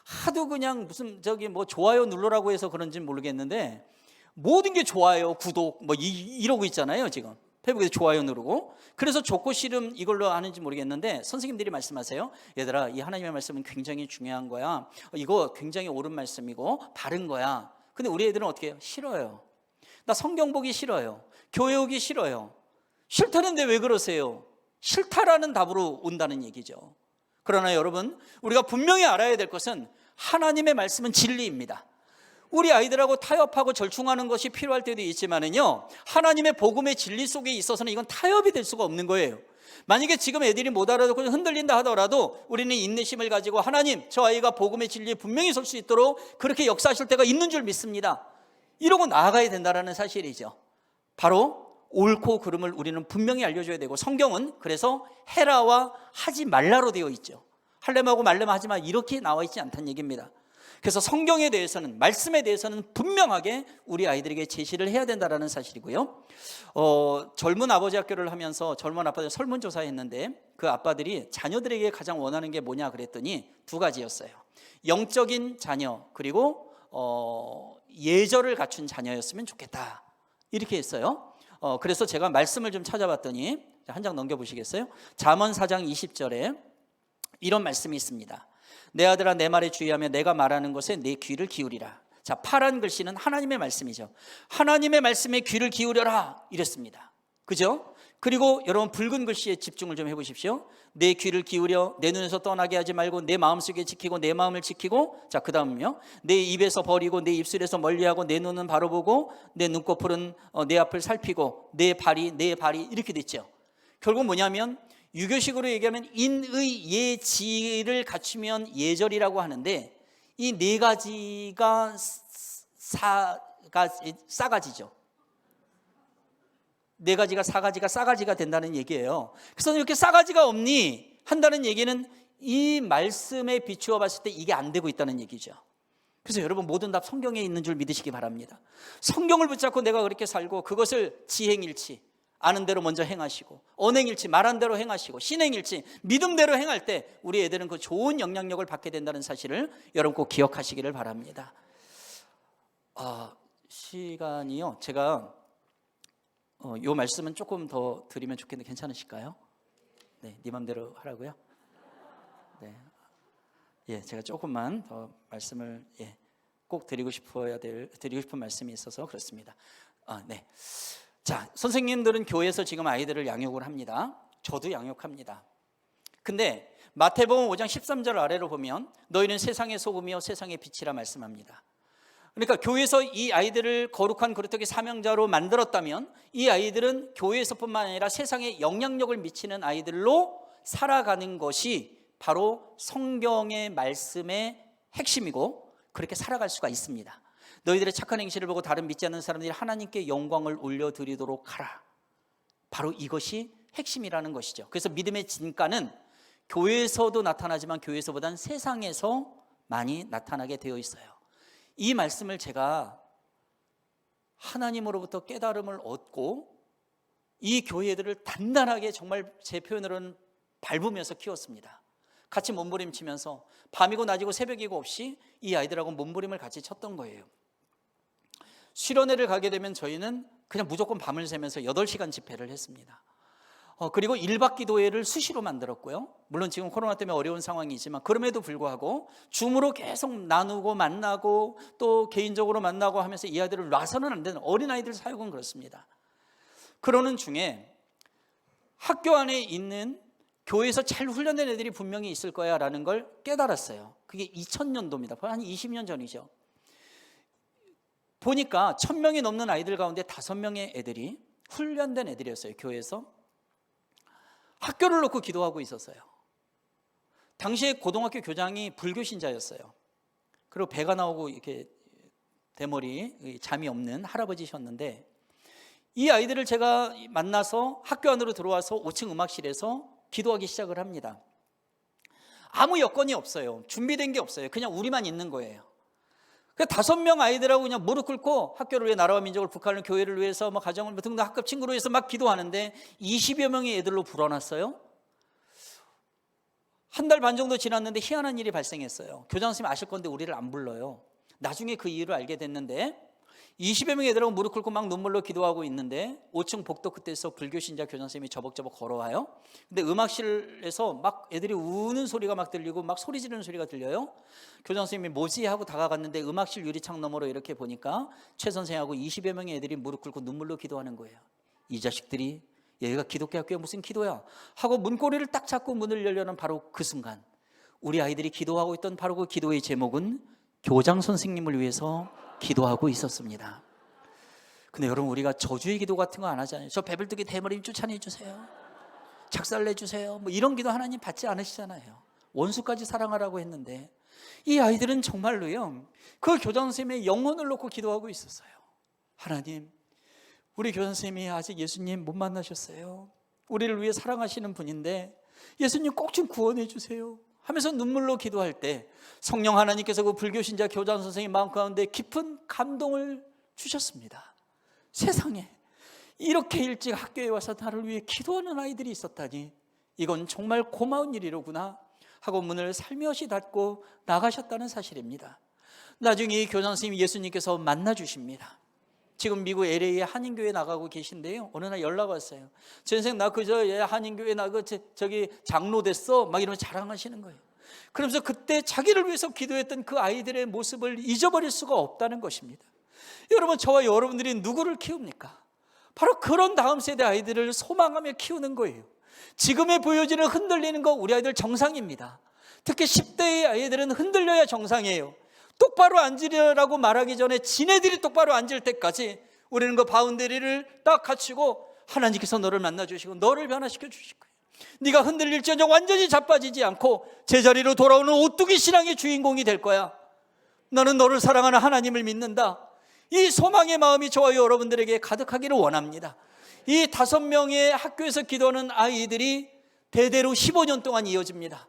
하도 그냥 무슨 뭐 좋아요 눌러라고 해서 그런지는 모르겠는데 모든 게 좋아요, 구독 뭐 이러고 있잖아요. 지금 페이북에서 좋아요 누르고. 그래서 좋고 싫음 이걸로 하는지 모르겠는데 선생님들이 말씀하세요. 얘들아, 이 하나님의 말씀은 굉장히 중요한 거야. 이거 굉장히 옳은 말씀이고 바른 거야. 근데 우리 애들은 어떻게 해요? 싫어요. 나 성경 보기 싫어요. 교회 오기 싫어요. 싫다는데 왜 그러세요? 싫다라는 답으로 온다는 얘기죠. 그러나 여러분, 우리가 분명히 알아야 될 것은 하나님의 말씀은 진리입니다. 우리 아이들하고 타협하고 절충하는 것이 필요할 때도 있지만은요, 하나님의 복음의 진리 속에 있어서는 이건 타협이 될 수가 없는 거예요. 만약에 지금 애들이 못 알아듣고 흔들린다 하더라도 우리는 인내심을 가지고 하나님, 저 아이가 복음의 진리에 분명히 설 수 있도록 그렇게 역사하실 때가 있는 줄 믿습니다. 이러고 나아가야 된다는 사실이죠. 바로 옳고 그름을 우리는 분명히 알려줘야 되고, 성경은 그래서 해라와 하지 말라로 되어 있죠. 할래마고 말래마 하지 마, 이렇게 나와 있지 않다는 얘기입니다. 그래서 성경에 대해서는, 말씀에 대해서는 분명하게 우리 아이들에게 제시를 해야 된다는 사실이고요. 젊은 아버지 학교를 하면서 젊은 아빠들 설문조사했는데 그 아빠들이 자녀들에게 가장 원하는 게 뭐냐 그랬더니 두 가지였어요. 영적인 자녀, 그리고 예절을 갖춘 자녀였으면 좋겠다, 이렇게 했어요. 그래서 제가 말씀을 좀 찾아봤더니 한 장 넘겨보시겠어요? 잠언 4장 20절에 이런 말씀이 있습니다. 내 아들아, 내 말에 주의하며 내가 말하는 것에 내 귀를 기울이라. 자, 파란 글씨는 하나님의 말씀이죠. 하나님의 말씀에 귀를 기울여라 이랬습니다. 그죠? 그리고 여러분 붉은 글씨에 집중을 좀 해보십시오. 내 귀를 기울여 내 눈에서 떠나게 하지 말고 내 마음속에 지키고 내 마음을 지키고, 자, 그 다음은요, 내 입에서 버리고 내 입술에서 멀리하고 내 눈은 바로 보고 내 눈꺼풀은 내 앞을 살피고 내 발이 이렇게 됐죠. 결국 뭐냐면 유교식으로 얘기하면 인의 예지를 갖추면 예절이라고 하는데, 이 네 가지가 싸가지죠. 네 가지가 싸가지가 된다는 얘기예요. 그래서 이렇게 싸가지가 없니 한다는 얘기는 이 말씀에 비추어 봤을 때 이게 안 되고 있다는 얘기죠. 그래서 여러분 모든 답 성경에 있는 줄 믿으시기 바랍니다. 성경을 붙잡고 내가 그렇게 살고 그것을 지행일치, 아는 대로 먼저 행하시고, 언행일치, 말한 대로 행하시고, 신행일치, 믿음대로 행할 때 우리 애들은 그 좋은 영향력을 받게 된다는 사실을 여러분 꼭 기억하시기를 바랍니다. 시간이요, 제가 요 말씀은 조금 더 드리면 좋겠는데 괜찮으실까요? 네, 네 맘대로 하라고요? 네, 예, 제가 조금만 더 말씀을 꼭 드리고 싶은 말씀이 있어서 그렇습니다. 네, 자, 선생님들은 교회에서 지금 아이들을 양육을 합니다. 저도 양육합니다. 근데 마태복음 5장 13절 아래로 보면 너희는 세상의 소금이요 세상의 빛이라 말씀합니다. 그러니까 교회에서 이 아이들을 거룩한 그릇되게 사명자로 만들었다면 이 아이들은 교회에서뿐만 아니라 세상에 영향력을 미치는 아이들로 살아가는 것이 바로 성경의 말씀의 핵심이고, 그렇게 살아갈 수가 있습니다. 너희들의 착한 행실을 보고 다른 믿지 않는 사람들이 하나님께 영광을 올려드리도록 하라. 바로 이것이 핵심이라는 것이죠. 그래서 믿음의 진가는 교회에서도 나타나지만 교회에서보다는 세상에서 많이 나타나게 되어 있어요. 이 말씀을 제가 하나님으로부터 깨달음을 얻고 이 교회들을 단단하게, 정말 제 표현으로는 밟으면서 키웠습니다. 같이 몸부림치면서 밤이고 낮이고 새벽이고 없이 이 아이들하고 몸부림을 같이 쳤던 거예요. 수련회를 가게 되면 저희는 그냥 무조건 밤을 새면서 8시간 집회를 했습니다. 그리고 1박 기도회를 수시로 만들었고요. 물론 지금 코로나 때문에 어려운 상황이지만 그럼에도 불구하고 줌으로 계속 나누고 만나고 또 개인적으로 만나고 하면서 이 아이들을 놔서는 안 되는, 어린아이들 사역은 그렇습니다. 그러는 중에 학교 안에 있는 교회에서 잘 훈련된 애들이 분명히 있을 거야 라는 걸 깨달았어요. 그게 2000년도입니다. 한 20년 전이죠. 보니까 1000명이 넘는 아이들 가운데 5명의 애들이 훈련된 애들이었어요. 교회에서 학교를 놓고 기도하고 있었어요. 당시에 고등학교 교장이 불교 신자였어요. 그리고 배가 나오고 이렇게 대머리, 잠이 없는 할아버지셨는데, 이 아이들을 제가 만나서 학교 안으로 들어와서 5층 음악실에서 기도하기 시작을 합니다. 아무 여건이 없어요. 준비된 게 없어요. 그냥 우리만 있는 거예요. 그 5명 아이들하고 그냥 무릎 꿇고 학교를 위해, 나라와 민족을, 북한을, 교회를 위해서, 가정을 등등 학급 친구로 해서 막 기도하는데 20여 명의 애들로 불어났어요. 한 달 반 정도 지났는데 희한한 일이 발생했어요. 교장 선생님 아실 건데 우리를 안 불러요. 나중에 그 이유를 알게 됐는데 20여 명의 애들하고 무릎 꿇고 막 눈물로 기도하고 있는데 5층 복도 끝에서 불교신자 교장 선생님이 저벅저벅 걸어와요. 근데 음악실에서 막 애들이 우는 소리가 막 들리고 막 소리 지르는 소리가 들려요. 교장 선생님이 뭐지 하고 다가갔는데 음악실 유리창 너머로 이렇게 보니까 최 선생하고 20여 명의 애들이 무릎 꿇고 눈물로 기도하는 거예요. 이 자식들이, 얘가 기독교 학교에 무슨 기도야 하고 문고리를 딱 잡고 문을 열려는 바로 그 순간 우리 아이들이 기도하고 있던 바로 그 기도의 제목은 교장 선생님을 위해서 기도하고 있었습니다. 근데 여러분, 우리가 저주의 기도 같은 거 안 하잖아요. 저 배불뚝이 대머리 쫓아내 주세요, 작살내 주세요, 뭐 이런 기도 하나님 받지 않으시잖아요. 원수까지 사랑하라고 했는데 이 아이들은 정말로요, 그 교장 선생님의 영혼을 놓고 기도하고 있었어요. 하나님, 우리 교장 선생님이 아직 예수님 못 만나셨어요. 우리를 위해 사랑하시는 분인데 예수님 꼭 좀 구원해 주세요 하면서 눈물로 기도할 때 성령 하나님께서 그 불교신자 교장 선생님 마음 가운데 깊은 감동을 주셨습니다. 세상에 이렇게 일찍 학교에 와서 나를 위해 기도하는 아이들이 있었다니, 이건 정말 고마운 일이로구나 하고 문을 살며시 닫고 나가셨다는 사실입니다. 나중에 이 교장 선생님 예수님께서 만나 주십니다. 지금 미국 LA에 한인교회 나가고 계신데요, 어느 날 연락 왔어요. 제 선생 나 그저 한인교회 저기 장로 됐어 막 이러면서 자랑하시는 거예요. 그러면서 그때 자기를 위해서 기도했던 그 아이들의 모습을 잊어버릴 수가 없다는 것입니다. 여러분, 저와 여러분들이 누구를 키웁니까? 바로 그런 다음 세대 아이들을 소망하며 키우는 거예요. 지금의 보여지는 흔들리는 거 우리 아이들 정상입니다. 특히 10대의 아이들은 흔들려야 정상이에요. 똑바로 앉으려고 말하기 전에 지네들이 똑바로 앉을 때까지 우리는 그 바운더리를 딱 갖추고 하나님께서 너를 만나주시고 너를 변화시켜 주실 거예요. 네가 흔들릴지언정 완전히 자빠지지 않고 제자리로 돌아오는 오뚜기 신앙의 주인공이 될 거야. 너는 너를 사랑하는 하나님을 믿는다. 이 소망의 마음이 저와 여러분들에게 가득하기를 원합니다. 이 5명의 학교에서 기도하는 아이들이 대대로 15년 동안 이어집니다.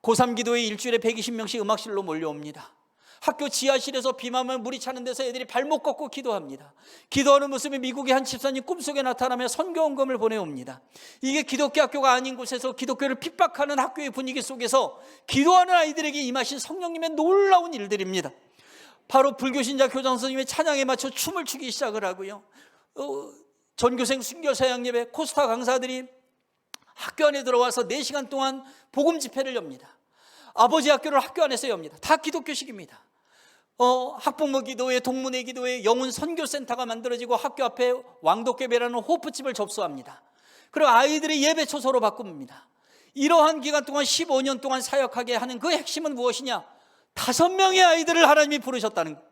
고3 기도회 일주일에 120명씩 음악실로 몰려옵니다. 학교 지하실에서 비만 오면 물이 차는 데서 애들이 발목 걷고 기도합니다. 기도하는 모습이 미국의 한 집사님 꿈속에 나타나며 선교원금을 보내옵니다. 이게 기독교 학교가 아닌 곳에서 기독교를 핍박하는 학교의 분위기 속에서 기도하는 아이들에게 임하신 성령님의 놀라운 일들입니다. 바로 불교신자 교장 선생님의 찬양에 맞춰 춤을 추기 시작을 하고요. 전교생 순교사역 예배 코스타 강사들이 학교 안에 들어와서 4시간 동안 복음 집회를 엽니다. 아버지 학교를 학교 안에서 엽니다. 다 기독교식입니다. 학부모 기도회, 동문회 기도회, 영혼 선교센터가 만들어지고 학교 앞에 왕도깨배라는 호프집을 접수합니다. 그리고 아이들의 예배 초소로 바꿉니다. 이러한 기간 동안 15년 동안 사역하게 하는 그 핵심은 무엇이냐? 5명의 아이들을 하나님이 부르셨다는 거예요.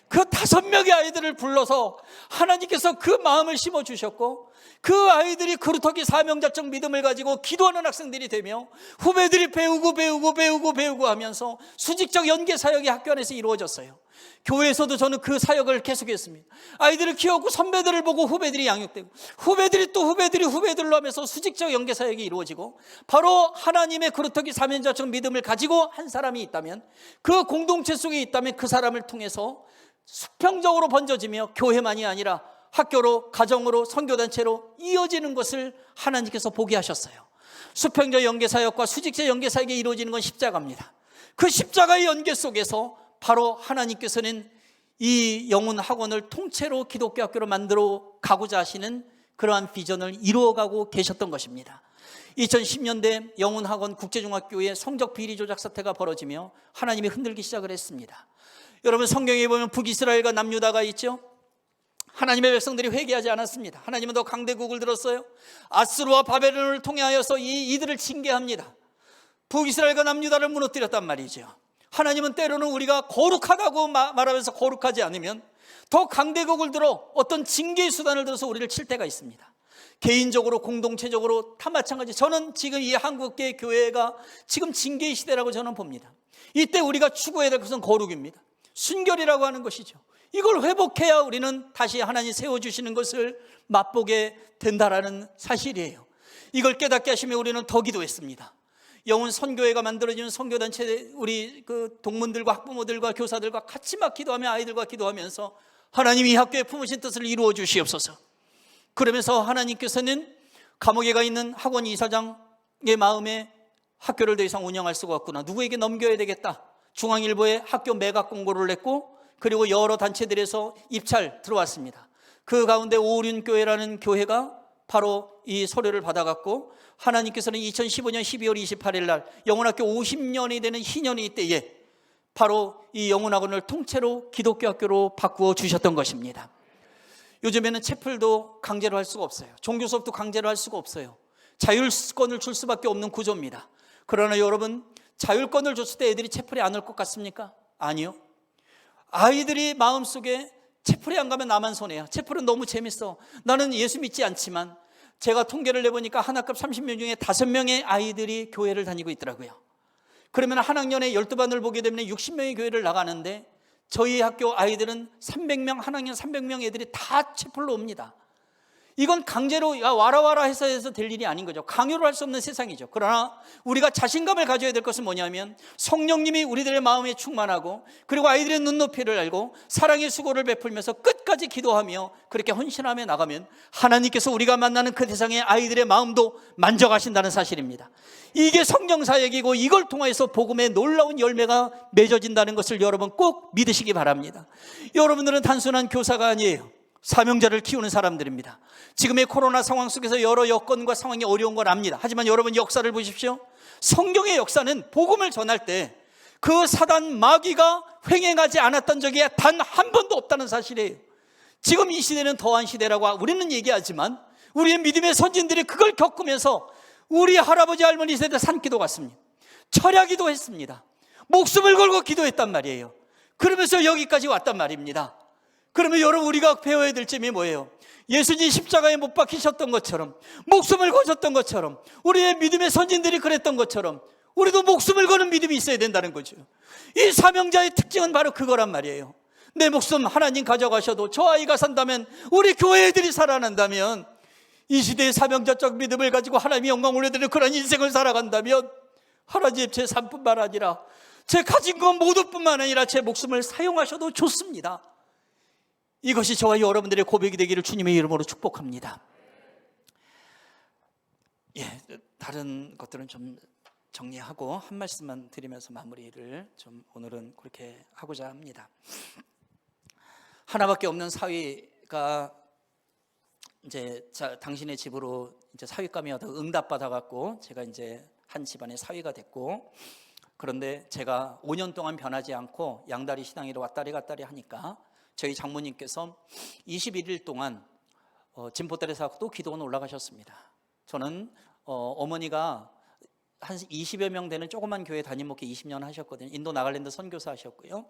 그 5명의 아이들을 불러서 하나님께서 그 마음을 심어주셨고 그 아이들이 그루터기 사명자적 믿음을 가지고 기도하는 학생들이 되며 후배들이 배우고 하면서 수직적 연계 사역이 학교 안에서 이루어졌어요. 교회에서도 저는 그 사역을 계속했습니다. 아이들을 키웠고 선배들을 보고 후배들이 양육되고 후배들이 또 후배들로 하면서 수직적 연계 사역이 이루어지고 바로 하나님의 그루터기 사명자적 믿음을 가지고 한 사람이 있다면 그 공동체 속에 있다면 그 사람을 통해서 수평적으로 번져지며 교회만이 아니라 학교로, 가정으로, 선교단체로 이어지는 것을 하나님께서 보게 하셨어요. 수평적 연계사역과 수직적 연계사역이 이루어지는 건 십자가입니다. 그 십자가의 연계 속에서 바로 하나님께서는 이 영혼 학원을 통째로 기독교 학교로 만들어 가고자 하시는 그러한 비전을 이루어가고 계셨던 것입니다. 2010년대 영혼 학원 국제중학교의 성적 비리 조작 사태가 벌어지며 하나님이 흔들기 시작을 했습니다. 여러분 성경에 보면 북이스라엘과 남유다가 있죠. 하나님의 백성들이 회개하지 않았습니다. 하나님은 더 강대국을 들었어요. 아스루와 바벨론을 통하여서 이들을 징계합니다. 북이스라엘과 남유다를 무너뜨렸단 말이죠. 하나님은 때로는 우리가 거룩하다고 말하면서 거룩하지 않으면 더 강대국을 들어 어떤 징계의 수단을 들어서 우리를 칠 때가 있습니다. 개인적으로 공동체적으로 다 마찬가지. 저는 지금 이 한국계 교회가 지금 징계의 시대라고 저는 봅니다. 이때 우리가 추구해야 될 것은 거룩입니다. 순결이라고 하는 것이죠. 이걸 회복해야 우리는 다시 하나님 세워주시는 것을 맛보게 된다라는 사실이에요. 이걸 깨닫게 하시면 우리는 더 기도했습니다. 영혼 선교회가 만들어지는 선교단체 우리 그 동문들과 학부모들과 교사들과 같이 막 기도하며 아이들과 기도하면서 하나님이 이 학교에 품으신 뜻을 이루어 주시옵소서. 그러면서 하나님께서는 감옥에 가 있는 학원 이사장의 마음에 학교를 더 이상 운영할 수가 없구나. 누구에게 넘겨야 되겠다. 중앙일보에 학교 매각 공고를 냈고 그리고 여러 단체들에서 입찰 들어왔습니다. 그 가운데 오륜교회라는 교회가 바로 이 서류를 받아갔고 하나님께서는 2015년 12월 28일 날 영혼학교 50년이 되는 희년이 때에 바로 이 영혼학원을 통째로 기독교 학교로 바꾸어 주셨던 것입니다. 요즘에는 채플도 강제로 할 수가 없어요. 종교 수업도 강제로 할 수가 없어요. 자율권을 줄 수밖에 없는 구조입니다. 그러나 여러분 자율권을 줬을 때 애들이 채플에 안 올 것 같습니까? 아니요. 아이들이 마음속에 채플에 안 가면 나만 손해야. 채플은 너무 재밌어. 나는 예수 믿지 않지만 제가 통계를 내보니까 한 학급 30명 중에 5명의 아이들이 교회를 다니고 있더라고요. 그러면 한 학년에 12반을 보게 되면 60명의 교회를 나가는데 저희 학교 아이들은 300명, 한 학년 300명 애들이 다 채플로 옵니다. 이건 강제로 와라 해서 될 일이 아닌 거죠. 강요를 할 수 없는 세상이죠. 그러나 우리가 자신감을 가져야 될 것은 뭐냐면 성령님이 우리들의 마음에 충만하고 그리고 아이들의 눈높이를 알고 사랑의 수고를 베풀면서 끝까지 기도하며 그렇게 헌신하며 나가면 하나님께서 우리가 만나는 그 세상의 아이들의 마음도 만져가신다는 사실입니다. 이게 성령 사역이고 이걸 통해서 복음의 놀라운 열매가 맺어진다는 것을 여러분 꼭 믿으시기 바랍니다. 여러분들은 단순한 교사가 아니에요. 사명자를 키우는 사람들입니다. 지금의 코로나 상황 속에서 여러 여건과 상황이 어려운 걸 압니다. 하지만 여러분 역사를 보십시오. 성경의 역사는 복음을 전할 때 그 사단 마귀가 횡행하지 않았던 적이 단 한 번도 없다는 사실이에요. 지금 이 시대는 더한 시대라고 우리는 얘기하지만 우리의 믿음의 선진들이 그걸 겪으면서 우리 할아버지 할머니 세대 산기도 갔습니다. 철야기도 했습니다. 목숨을 걸고 기도했단 말이에요. 그러면서 여기까지 왔단 말입니다. 그러면 여러분 우리가 배워야 될 점이 뭐예요? 예수님 십자가에 못 박히셨던 것처럼, 목숨을 거셨던 것처럼, 우리의 믿음의 선진들이 그랬던 것처럼 우리도 목숨을 거는 믿음이 있어야 된다는 거죠. 이 사명자의 특징은 바로 그거란 말이에요. 내 목숨 하나님 가져가셔도 저 아이가 산다면, 우리 교회 애들이 살아난다면, 이 시대의 사명자적 믿음을 가지고 하나님의 영광 올려드리는 그런 인생을 살아간다면 하나님 제 삶뿐만 아니라 제 가진 것 모두뿐만 아니라 제 목숨을 사용하셔도 좋습니다. 이것이 저와 여러분들의 고백이 되기를 주님의 이름으로 축복합니다. 다른 것들은 좀 정리하고 한 말씀만 드리면서 마무리를 좀 오늘은 그렇게 하고자 합니다. 하나밖에 없는 사위가 이제 당신의 집으로 이제 사위감이 응답받아 갖고 제가 이제 한 집안의 사위가 됐고, 그런데 제가 5년 동안 변하지 않고 양다리 신앙이로 왔다리 갔다리 하니까 저희 장모님께서 21일 동안 진포ter에서 또 기도원 올라가셨습니다. 저는 어머니가 한 20여 명 되는 조그만 교회 담임 목회 20년 하셨거든요. 인도 나갈랜드 선교사 하셨고요.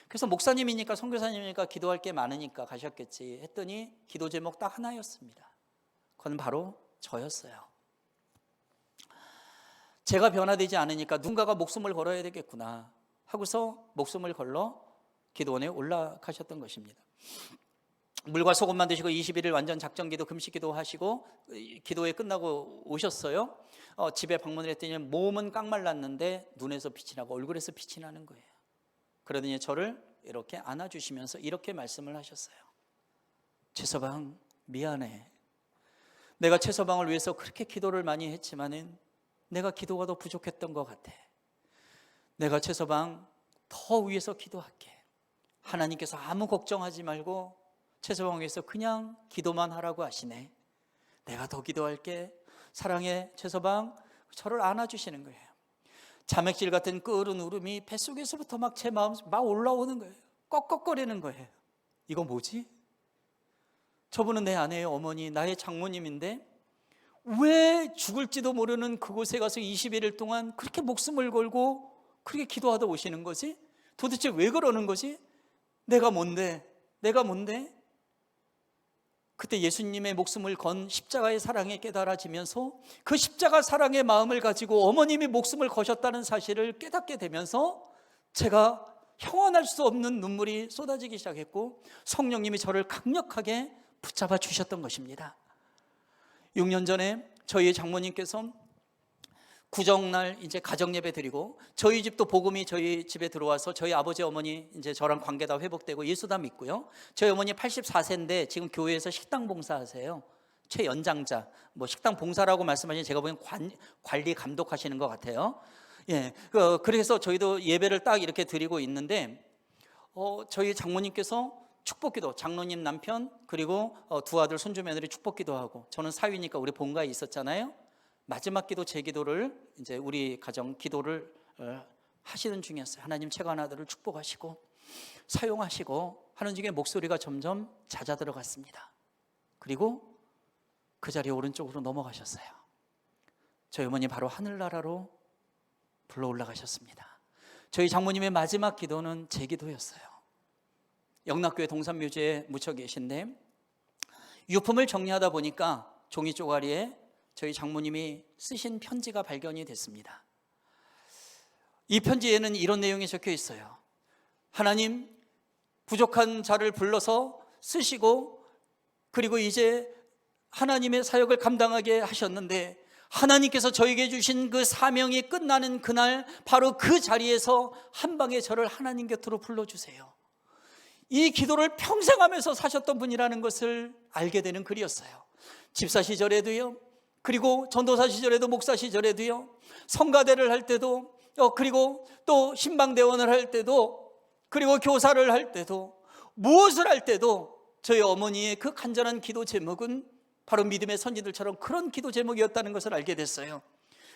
그래서 목사님이니까, 선교사님이니까 기도할 게 많으니까 가셨겠지 했더니 기도 제목 딱 하나였습니다. 그건 바로 저였어요. 제가 변화되지 않으니까 누군가가 목숨을 걸어야 되겠구나 하고서 목숨을 걸러 기도원에 올라가셨던 것입니다. 물과 소금만 드시고 20일을 완전 작정기도 금식기도 하시고 기도회 끝나고 오셨어요. 집에 방문을 했더니 몸은 깡말랐는데 눈에서 빛이 나고 얼굴에서 빛이 나는 거예요. 그러더니 저를 이렇게 안아주시면서 이렇게 말씀을 하셨어요. 최서방 미안해. 내가 최서방을 위해서 그렇게 기도를 많이 했지만은 내가 기도가 더 부족했던 것 같아. 내가 최서방 더 위해서 기도할게. 하나님께서 아무 걱정하지 말고 최서방 위해서 그냥 기도만 하라고 하시네. 내가 더 기도할게. 사랑해 최서방. 저를 안아주시는 거예요. 자맥질 같은 끓은 울음이 뱃속에서부터 막 제 마음 막 올라오는 거예요. 꺽꺽거리는 거예요. 이거 뭐지? 저분은 내 아내의 어머니, 나의 장모님인데 왜 죽을지도 모르는 그곳에 가서 21일 동안 그렇게 목숨을 걸고 그렇게 기도하다 오시는 거지? 도대체 왜 그러는 거지? 내가 뭔데? 내가 뭔데? 그때 예수님의 목숨을 건 십자가의 사랑에 깨달아지면서 그 십자가 사랑의 마음을 가지고 어머님이 목숨을 거셨다는 사실을 깨닫게 되면서 제가 형언할 수 없는 눈물이 쏟아지기 시작했고 성령님이 저를 강력하게 붙잡아 주셨던 것입니다. 6년 전에 저희 장모님께서 구정날 이제 가정예배 드리고 저희 집도 복음이 저희 집에 들어와서 저희 아버지 어머니 이제 저랑 관계 다 회복되고 예수 다 믿고요. 저희 어머니 84세인데 지금 교회에서 식당 봉사하세요. 최연장자. 뭐 식당 봉사라고 말씀하시는 제가 보기엔 관리 감독하시는 것 같아요. 그래서 저희도 예배를 딱 이렇게 드리고 있는데 저희 장모님께서 축복기도, 장로님 남편 그리고 두 아들 손주 며느리 축복기도 하고 저는 사위니까 우리 본가에 있었잖아요. 마지막 기도 제 기도를 이제 우리 가정 기도를 하시는 중이었어요. 하나님 최강 아들을 축복하시고 사용하시고 하는 중에 목소리가 점점 잦아들어갔습니다. 그리고 그 자리에 오른쪽으로 넘어가셨어요. 저희 어머니 바로 하늘나라로 불러 올라가셨습니다. 저희 장모님의 마지막 기도는 제 기도였어요. 영락교회 동산묘지에 묻혀 계신데 유품을 정리하다 보니까 종이 쪼가리에 저희 장모님이 쓰신 편지가 발견이 됐습니다. 이 편지에는 이런 내용이 적혀 있어요. 하나님, 부족한 자를 불러서 쓰시고 그리고 이제 하나님의 사역을 감당하게 하셨는데 하나님께서 저에게 주신 그 사명이 끝나는 그날 바로 그 자리에서 한 방에 저를 하나님 곁으로 불러주세요. 이 기도를 평생 하면서 사셨던 분이라는 것을 알게 되는 글이었어요. 집사 시절에도요, 그리고 전도사 시절에도, 목사 시절에도요, 성가대를 할 때도, 그리고 또 신방대원을 할 때도, 그리고 교사를 할 때도, 무엇을 할 때도 저희 어머니의 그 간절한 기도 제목은 바로 믿음의 선지들처럼 그런 기도 제목이었다는 것을 알게 됐어요.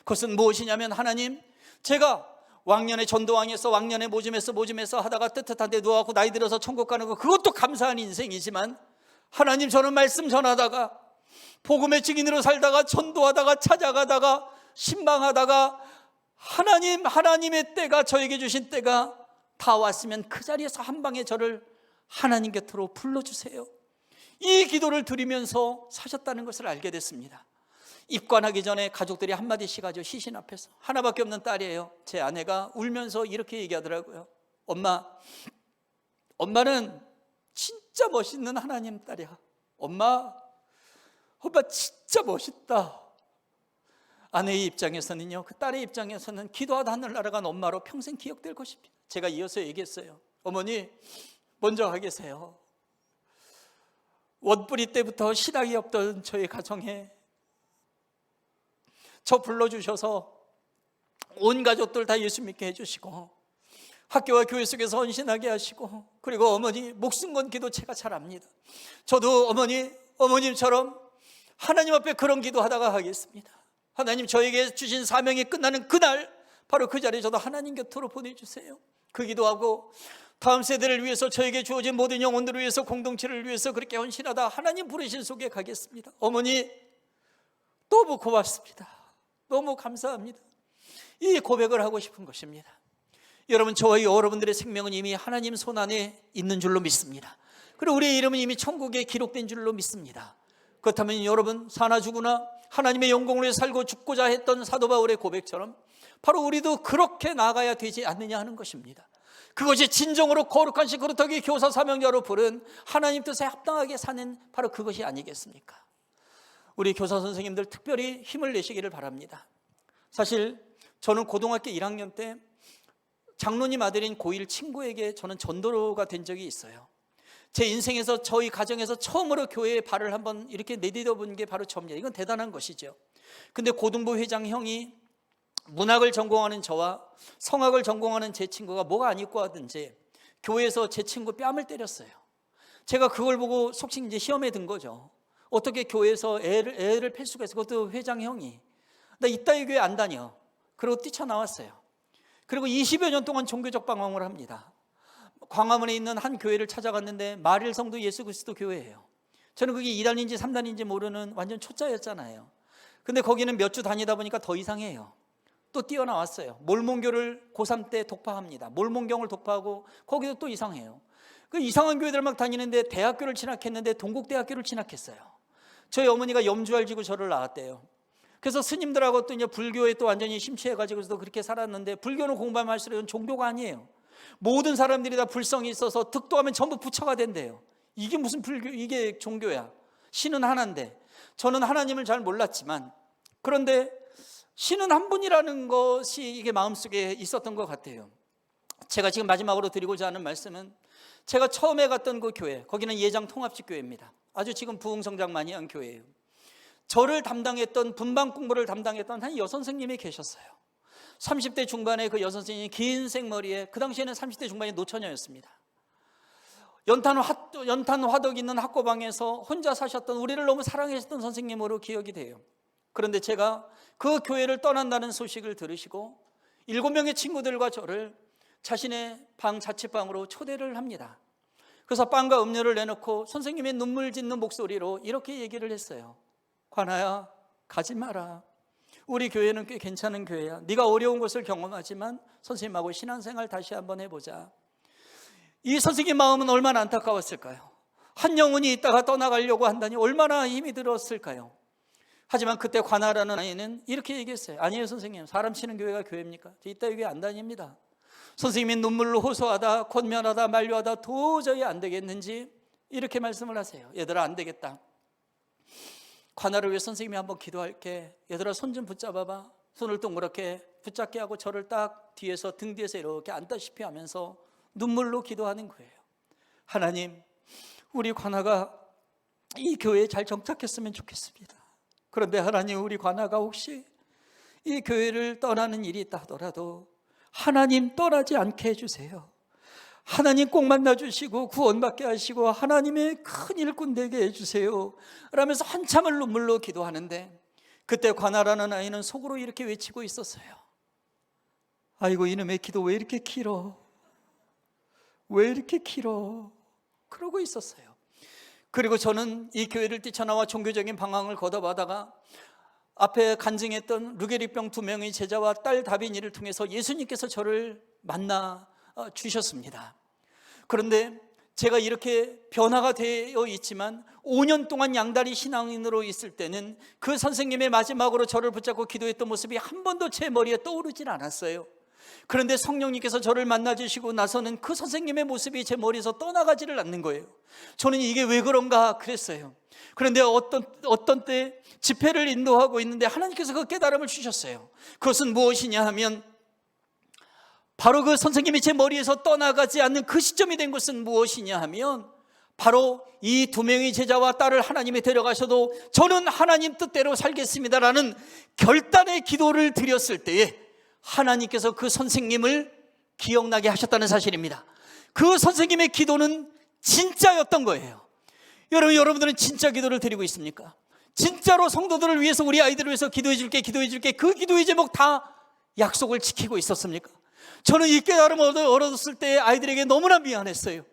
그것은 무엇이냐면, 하나님, 제가 왕년에 전도왕에서 왕년에 모즘에서 하다가 뜨뜻한데 누워갖고 나이 들어서 천국 가는 거, 그것도 감사한 인생이지만 하나님, 저는 말씀 전하다가 복음의 증인으로 살다가 전도하다가 찾아가다가 신방하다가 하나님의 때가, 저에게 주신 때가 다 왔으면 그 자리에서 한 방에 저를 하나님 곁으로 불러주세요. 이 기도를 드리면서 사셨다는 것을 알게 됐습니다. 입관하기 전에 가족들이 한마디씩 하죠. 시신 앞에서. 하나밖에 없는 딸이에요. 제 아내가 울면서 이렇게 얘기하더라고요. 엄마는 진짜 멋있는 하나님 딸이야. 엄마 진짜 멋있다. 아내의 입장에서는요, 그 딸의 입장에서는 기도하다 하늘 날아간 엄마로 평생 기억될 것입니다. 제가 이어서 얘기했어요. 어머니, 먼저 가 계세요. 원뿌리 때부터 신앙이 없던 저의 가정에 저 불러주셔서 온 가족들 다 예수 믿게 해주시고 학교와 교회 속에서 헌신하게 하시고, 그리고 어머니 목숨 건 기도 제가 잘 압니다. 저도 어머님처럼 하나님 앞에 그런 기도하다가 하겠습니다. 하나님, 저에게 주신 사명이 끝나는 그날 바로 그 자리에 저도 하나님 곁으로 보내주세요. 그 기도하고 다음 세대를 위해서, 저에게 주어진 모든 영혼들을 위해서, 공동체를 위해서 그렇게 헌신하다 하나님 부르신 속에 가겠습니다. 어머니, 너무 고맙습니다. 너무 감사합니다. 이 고백을 하고 싶은 것입니다. 여러분, 저와 여러분들의 생명은 이미 하나님 손 안에 있는 줄로 믿습니다. 그리고 우리의 이름은 이미 천국에 기록된 줄로 믿습니다. 그렇다면 여러분, 사나 죽으나 하나님의 영광을 위해 살고 죽고자 했던 사도 바울의 고백처럼 바로 우리도 그렇게 나아가야 되지 않느냐 하는 것입니다. 그것이 진정으로 거룩한 시 그렇다기 교사 사명자로 부른 하나님 뜻에 합당하게 사는 바로 그것이 아니겠습니까? 우리 교사 선생님들 특별히 힘을 내시기를 바랍니다. 사실 저는 고등학교 1학년 때 장로님 아들인 고1 친구에게 저는 전도가 된 적이 있어요. 제 인생에서, 저희 가정에서 처음으로 교회에 발을 한번 이렇게 내디뎌 본 게 바로 저입니다. 이건 대단한 것이죠. 근데 고등부 회장 형이 문학을 전공하는 저와 성악을 전공하는 제 친구가 뭐가 안 입고 하든지 교회에서 제 친구 뺨을 때렸어요. 제가 그걸 보고 속칭 이제 시험에 든 거죠. 어떻게 교회에서 애를 팰 수가 있어? 그것도 회장 형이. 나 이따위 교회 안 다녀. 그러고 뛰쳐나왔어요. 그리고 20여 년 동안 종교적 방황을 합니다. 광화문에 있는 한 교회를 찾아갔는데 마릴성도 예수 그리스도 교회예요. 저는 그게 2단인지 3단인지 모르는 완전 초짜였잖아요. 근데 거기는 몇 주 다니다 보니까 더 이상해요. 또 뛰어나왔어요. 몰몬교를 고3 때 독파합니다. 몰몬경을 독파하고 거기도 또 이상해요. 그 이상한 교회들 막 다니는데 대학교를 진학했는데 동국대학교를 진학했어요. 저희 어머니가 염주알 지고 저를 낳았대요. 그래서 스님들하고 또 이제 불교에 또 완전히 심취해가지고도 그렇게 살았는데, 불교는 공부하면 할수록 이건 종교가 아니에요. 모든 사람들이 다 불성이 있어서 득도하면 전부 부처가 된대요. 이게 무슨 불교, 이게 종교야. 신은 하나인데. 저는 하나님을 잘 몰랐지만, 그런데 신은 한 분이라는 것이 이게 마음속에 있었던 것 같아요. 제가 지금 마지막으로 드리고자 하는 말씀은, 제가 처음에 갔던 그 교회, 거기는 예장 통합식 교회입니다. 아주 지금 부흥성장 많이 한 교회예요. 저를 담당했던, 분방 공부를 담당했던 한 여선생님이 계셨어요. 30대 중반에 그 여선생님이 긴 생머리에, 그 당시에는 30대 중반이 노처녀였습니다. 연탄 화덕 있는 학고방에서 혼자 사셨던, 우리를 너무 사랑하셨던 선생님으로 기억이 돼요. 그런데 제가 그 교회를 떠난다는 소식을 들으시고 7명의 친구들과 저를 자신의 방, 자취방으로 초대를 합니다. 그래서 빵과 음료를 내놓고 선생님의 눈물 짓는 목소리로 이렇게 얘기를 했어요. 관아야, 가지 마라. 우리 교회는 꽤 괜찮은 교회야. 네가 어려운 것을 경험하지만 선생님하고 신앙생활 다시 한번 해보자. 이 선생님 마음은 얼마나 안타까웠을까요? 한 영혼이 있다가 떠나가려고 한다니 얼마나 힘이 들었을까요? 하지만 그때 관아라는 아이는 이렇게 얘기했어요. 아니에요 선생님, 사람 치는 교회가 교회입니까? 저 이따 교회 안 다닙니다. 선생님이 눈물로 호소하다, 권면하다, 만류하다 도저히 안 되겠는지 이렇게 말씀을 하세요. 얘들아, 안 되겠다. 관아를 위해 선생님이 한번 기도할게. 얘들아, 손 좀 붙잡아봐. 손을 동그랗게 붙잡게 하고 저를 딱 뒤에서, 등 뒤에서 이렇게 앉다시피 하면서 눈물로 기도하는 거예요. 하나님, 우리 관아가 이 교회에 잘 정착했으면 좋겠습니다. 그런데 하나님, 우리 관아가 혹시 이 교회를 떠나는 일이 있다 하더라도 하나님 떠나지 않게 해주세요. 하나님 꼭 만나주시고 구원받게 하시고 하나님의 큰 일꾼 되게 해주세요 라면서 한참을 눈물로 기도하는데, 그때 관아라는 아이는 속으로 이렇게 외치고 있었어요. 아이고, 이놈의 기도 왜 이렇게 길어? 왜 이렇게 길어? 그러고 있었어요. 그리고 저는 이 교회를 뛰쳐나와 종교적인 방황을 걷어가다가 앞에 간증했던 루게릭병 2명의 제자와 딸 다빈이를 통해서 예수님께서 저를 만나 주셨습니다. 그런데 제가 이렇게 변화가 되어 있지만 5년 동안 양다리 신앙인으로 있을 때는 그 선생님의 마지막으로 저를 붙잡고 기도했던 모습이 한 번도 제 머리에 떠오르질 않았어요. 그런데 성령님께서 저를 만나주시고 나서는 그 선생님의 모습이 제 머리에서 떠나가지를 않는 거예요. 저는 이게 왜 그런가 그랬어요. 그런데 어떤 때 집회를 인도하고 있는데 하나님께서 그 깨달음을 주셨어요. 그것은 무엇이냐 하면 바로 그 선생님이 제 머리에서 떠나가지 않는 그 시점이 된 것은 무엇이냐 하면 바로 이 2명의 제자와 딸을 하나님이 데려가셔도 저는 하나님 뜻대로 살겠습니다라는 결단의 기도를 드렸을 때에 하나님께서 그 선생님을 기억나게 하셨다는 사실입니다. 그 선생님의 기도는 진짜였던 거예요. 여러분들은 진짜 기도를 드리고 있습니까? 진짜로 성도들을 위해서, 우리 아이들을 위해서 기도해 줄게 그 기도의 제목 다 약속을 지키고 있었습니까? 저는 이 깨달음을 얻었을 때 아이들에게 너무나 미안했어요.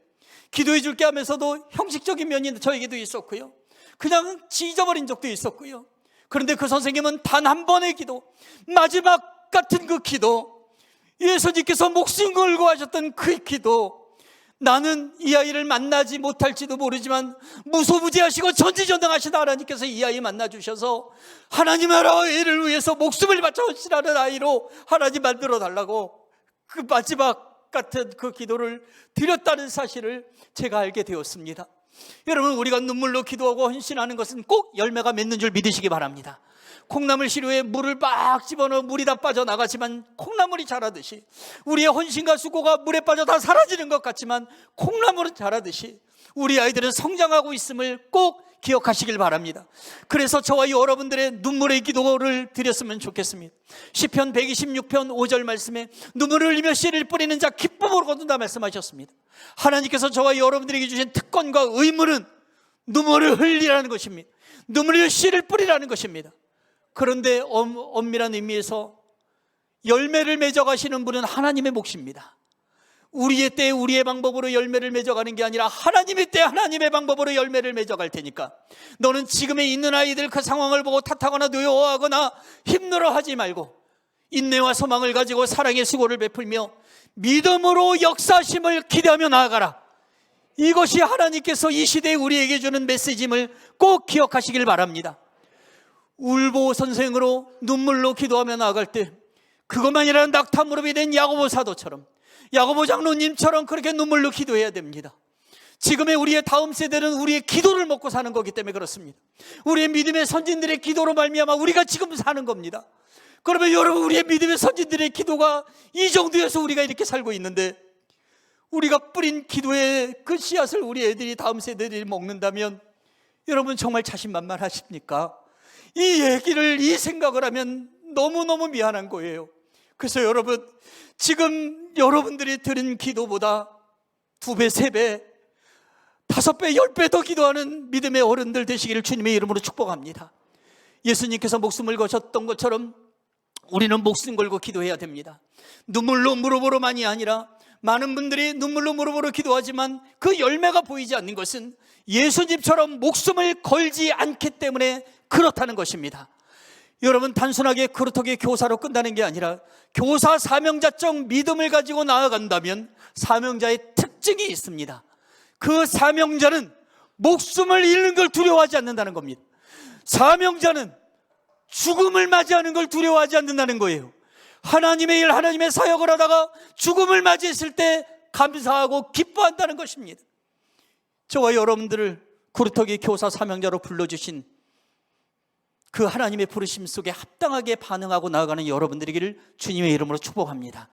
기도해 줄게 하면서도 형식적인 면이 저에게도 있었고요, 그냥 잊어버린 적도 있었고요. 그런데 그 선생님은 단 한 번의 기도, 마지막 같은 그 기도, 예수님께서 목숨 걸고 하셨던 그 기도, 나는 이 아이를 만나지 못할지도 모르지만 무소부지하시고 전지전능하신 하나님께서 이 아이 만나주셔서 하나님 나라를 위해서 목숨을 바쳐주시라는 아이로 하나님 만들어 달라고 그 마지막 같은 그 기도를 드렸다는 사실을 제가 알게 되었습니다. 여러분, 우리가 눈물로 기도하고 헌신하는 것은 꼭 열매가 맺는 줄 믿으시기 바랍니다. 콩나물 시루에 물을 막 집어넣어 물이 다 빠져나가지만 콩나물이 자라듯이, 우리의 헌신과 수고가 물에 빠져 다 사라지는 것 같지만 콩나물은 자라듯이 우리 아이들은 성장하고 있음을 꼭 기억하시길 바랍니다. 그래서 저와 여러분들의 눈물의 기도를 드렸으면 좋겠습니다. 시편 126편 5절 말씀에 눈물을 흘리며 씨를 뿌리는 자 기쁨으로 거둔다 말씀하셨습니다. 하나님께서 저와 여러분들에게 주신 특권과 의무는 눈물을 흘리라는 것입니다. 눈물을 씨를 뿌리라는 것입니다. 그런데 엄밀한 의미에서 열매를 맺어가시는 분은 하나님의 몫입니다. 우리의 때에 우리의 방법으로 열매를 맺어가는 게 아니라 하나님의 때에 하나님의 방법으로 열매를 맺어갈 테니까 너는 지금에 있는 아이들 그 상황을 보고 탓하거나 두려워하거나 힘들어하지 말고 인내와 소망을 가지고 사랑의 수고를 베풀며 믿음으로 역사심을 기대하며 나아가라. 이것이 하나님께서 이 시대에 우리에게 주는 메시지임을 꼭 기억하시길 바랍니다. 울보 선생으로 눈물로 기도하며 나아갈 때 그것만이 아니라 낙타 무릎이 된 야고보 사도처럼, 야고보 장로님처럼 그렇게 눈물로 기도해야 됩니다. 지금의 우리의 다음 세대는 우리의 기도를 먹고 사는 거기 때문에 그렇습니다. 우리의 믿음의 선진들의 기도로 말미암아 우리가 지금 사는 겁니다. 그러면 여러분, 우리의 믿음의 선진들의 기도가 이 정도여서 우리가 이렇게 살고 있는데, 우리가 뿌린 기도의 그 씨앗을 우리 애들이, 다음 세대들이 먹는다면 여러분 정말 자신만만하십니까? 이 얘기를, 이 생각을 하면 너무너무 미안한 거예요. 그래서 여러분, 지금 여러분들이 드린 기도보다 2배, 3배, 5배, 10배 더 기도하는 믿음의 어른들 되시기를 주님의 이름으로 축복합니다. 예수님께서 목숨을 거셨던 것처럼 우리는 목숨 걸고 기도해야 됩니다. 눈물로 무릎으로만이 아니라 많은 분들이 눈물로 무릎으로 기도하지만 그 열매가 보이지 않는 것은 예수님처럼 목숨을 걸지 않기 때문에 그렇다는 것입니다. 여러분, 단순하게 그렇게 교사로 끝나는 게 아니라 교사 사명자적 믿음을 가지고 나아간다면 사명자의 특징이 있습니다. 그 사명자는 목숨을 잃는 걸 두려워하지 않는다는 겁니다. 사명자는 죽음을 맞이하는 걸 두려워하지 않는다는 거예요. 하나님의 일, 하나님의 사역을 하다가 죽음을 맞이했을 때 감사하고 기뻐한다는 것입니다. 저와 여러분들을 구루터기 교사 사명자로 불러주신 그 하나님의 부르심 속에 합당하게 반응하고 나아가는 여러분들이기를 주님의 이름으로 축복합니다.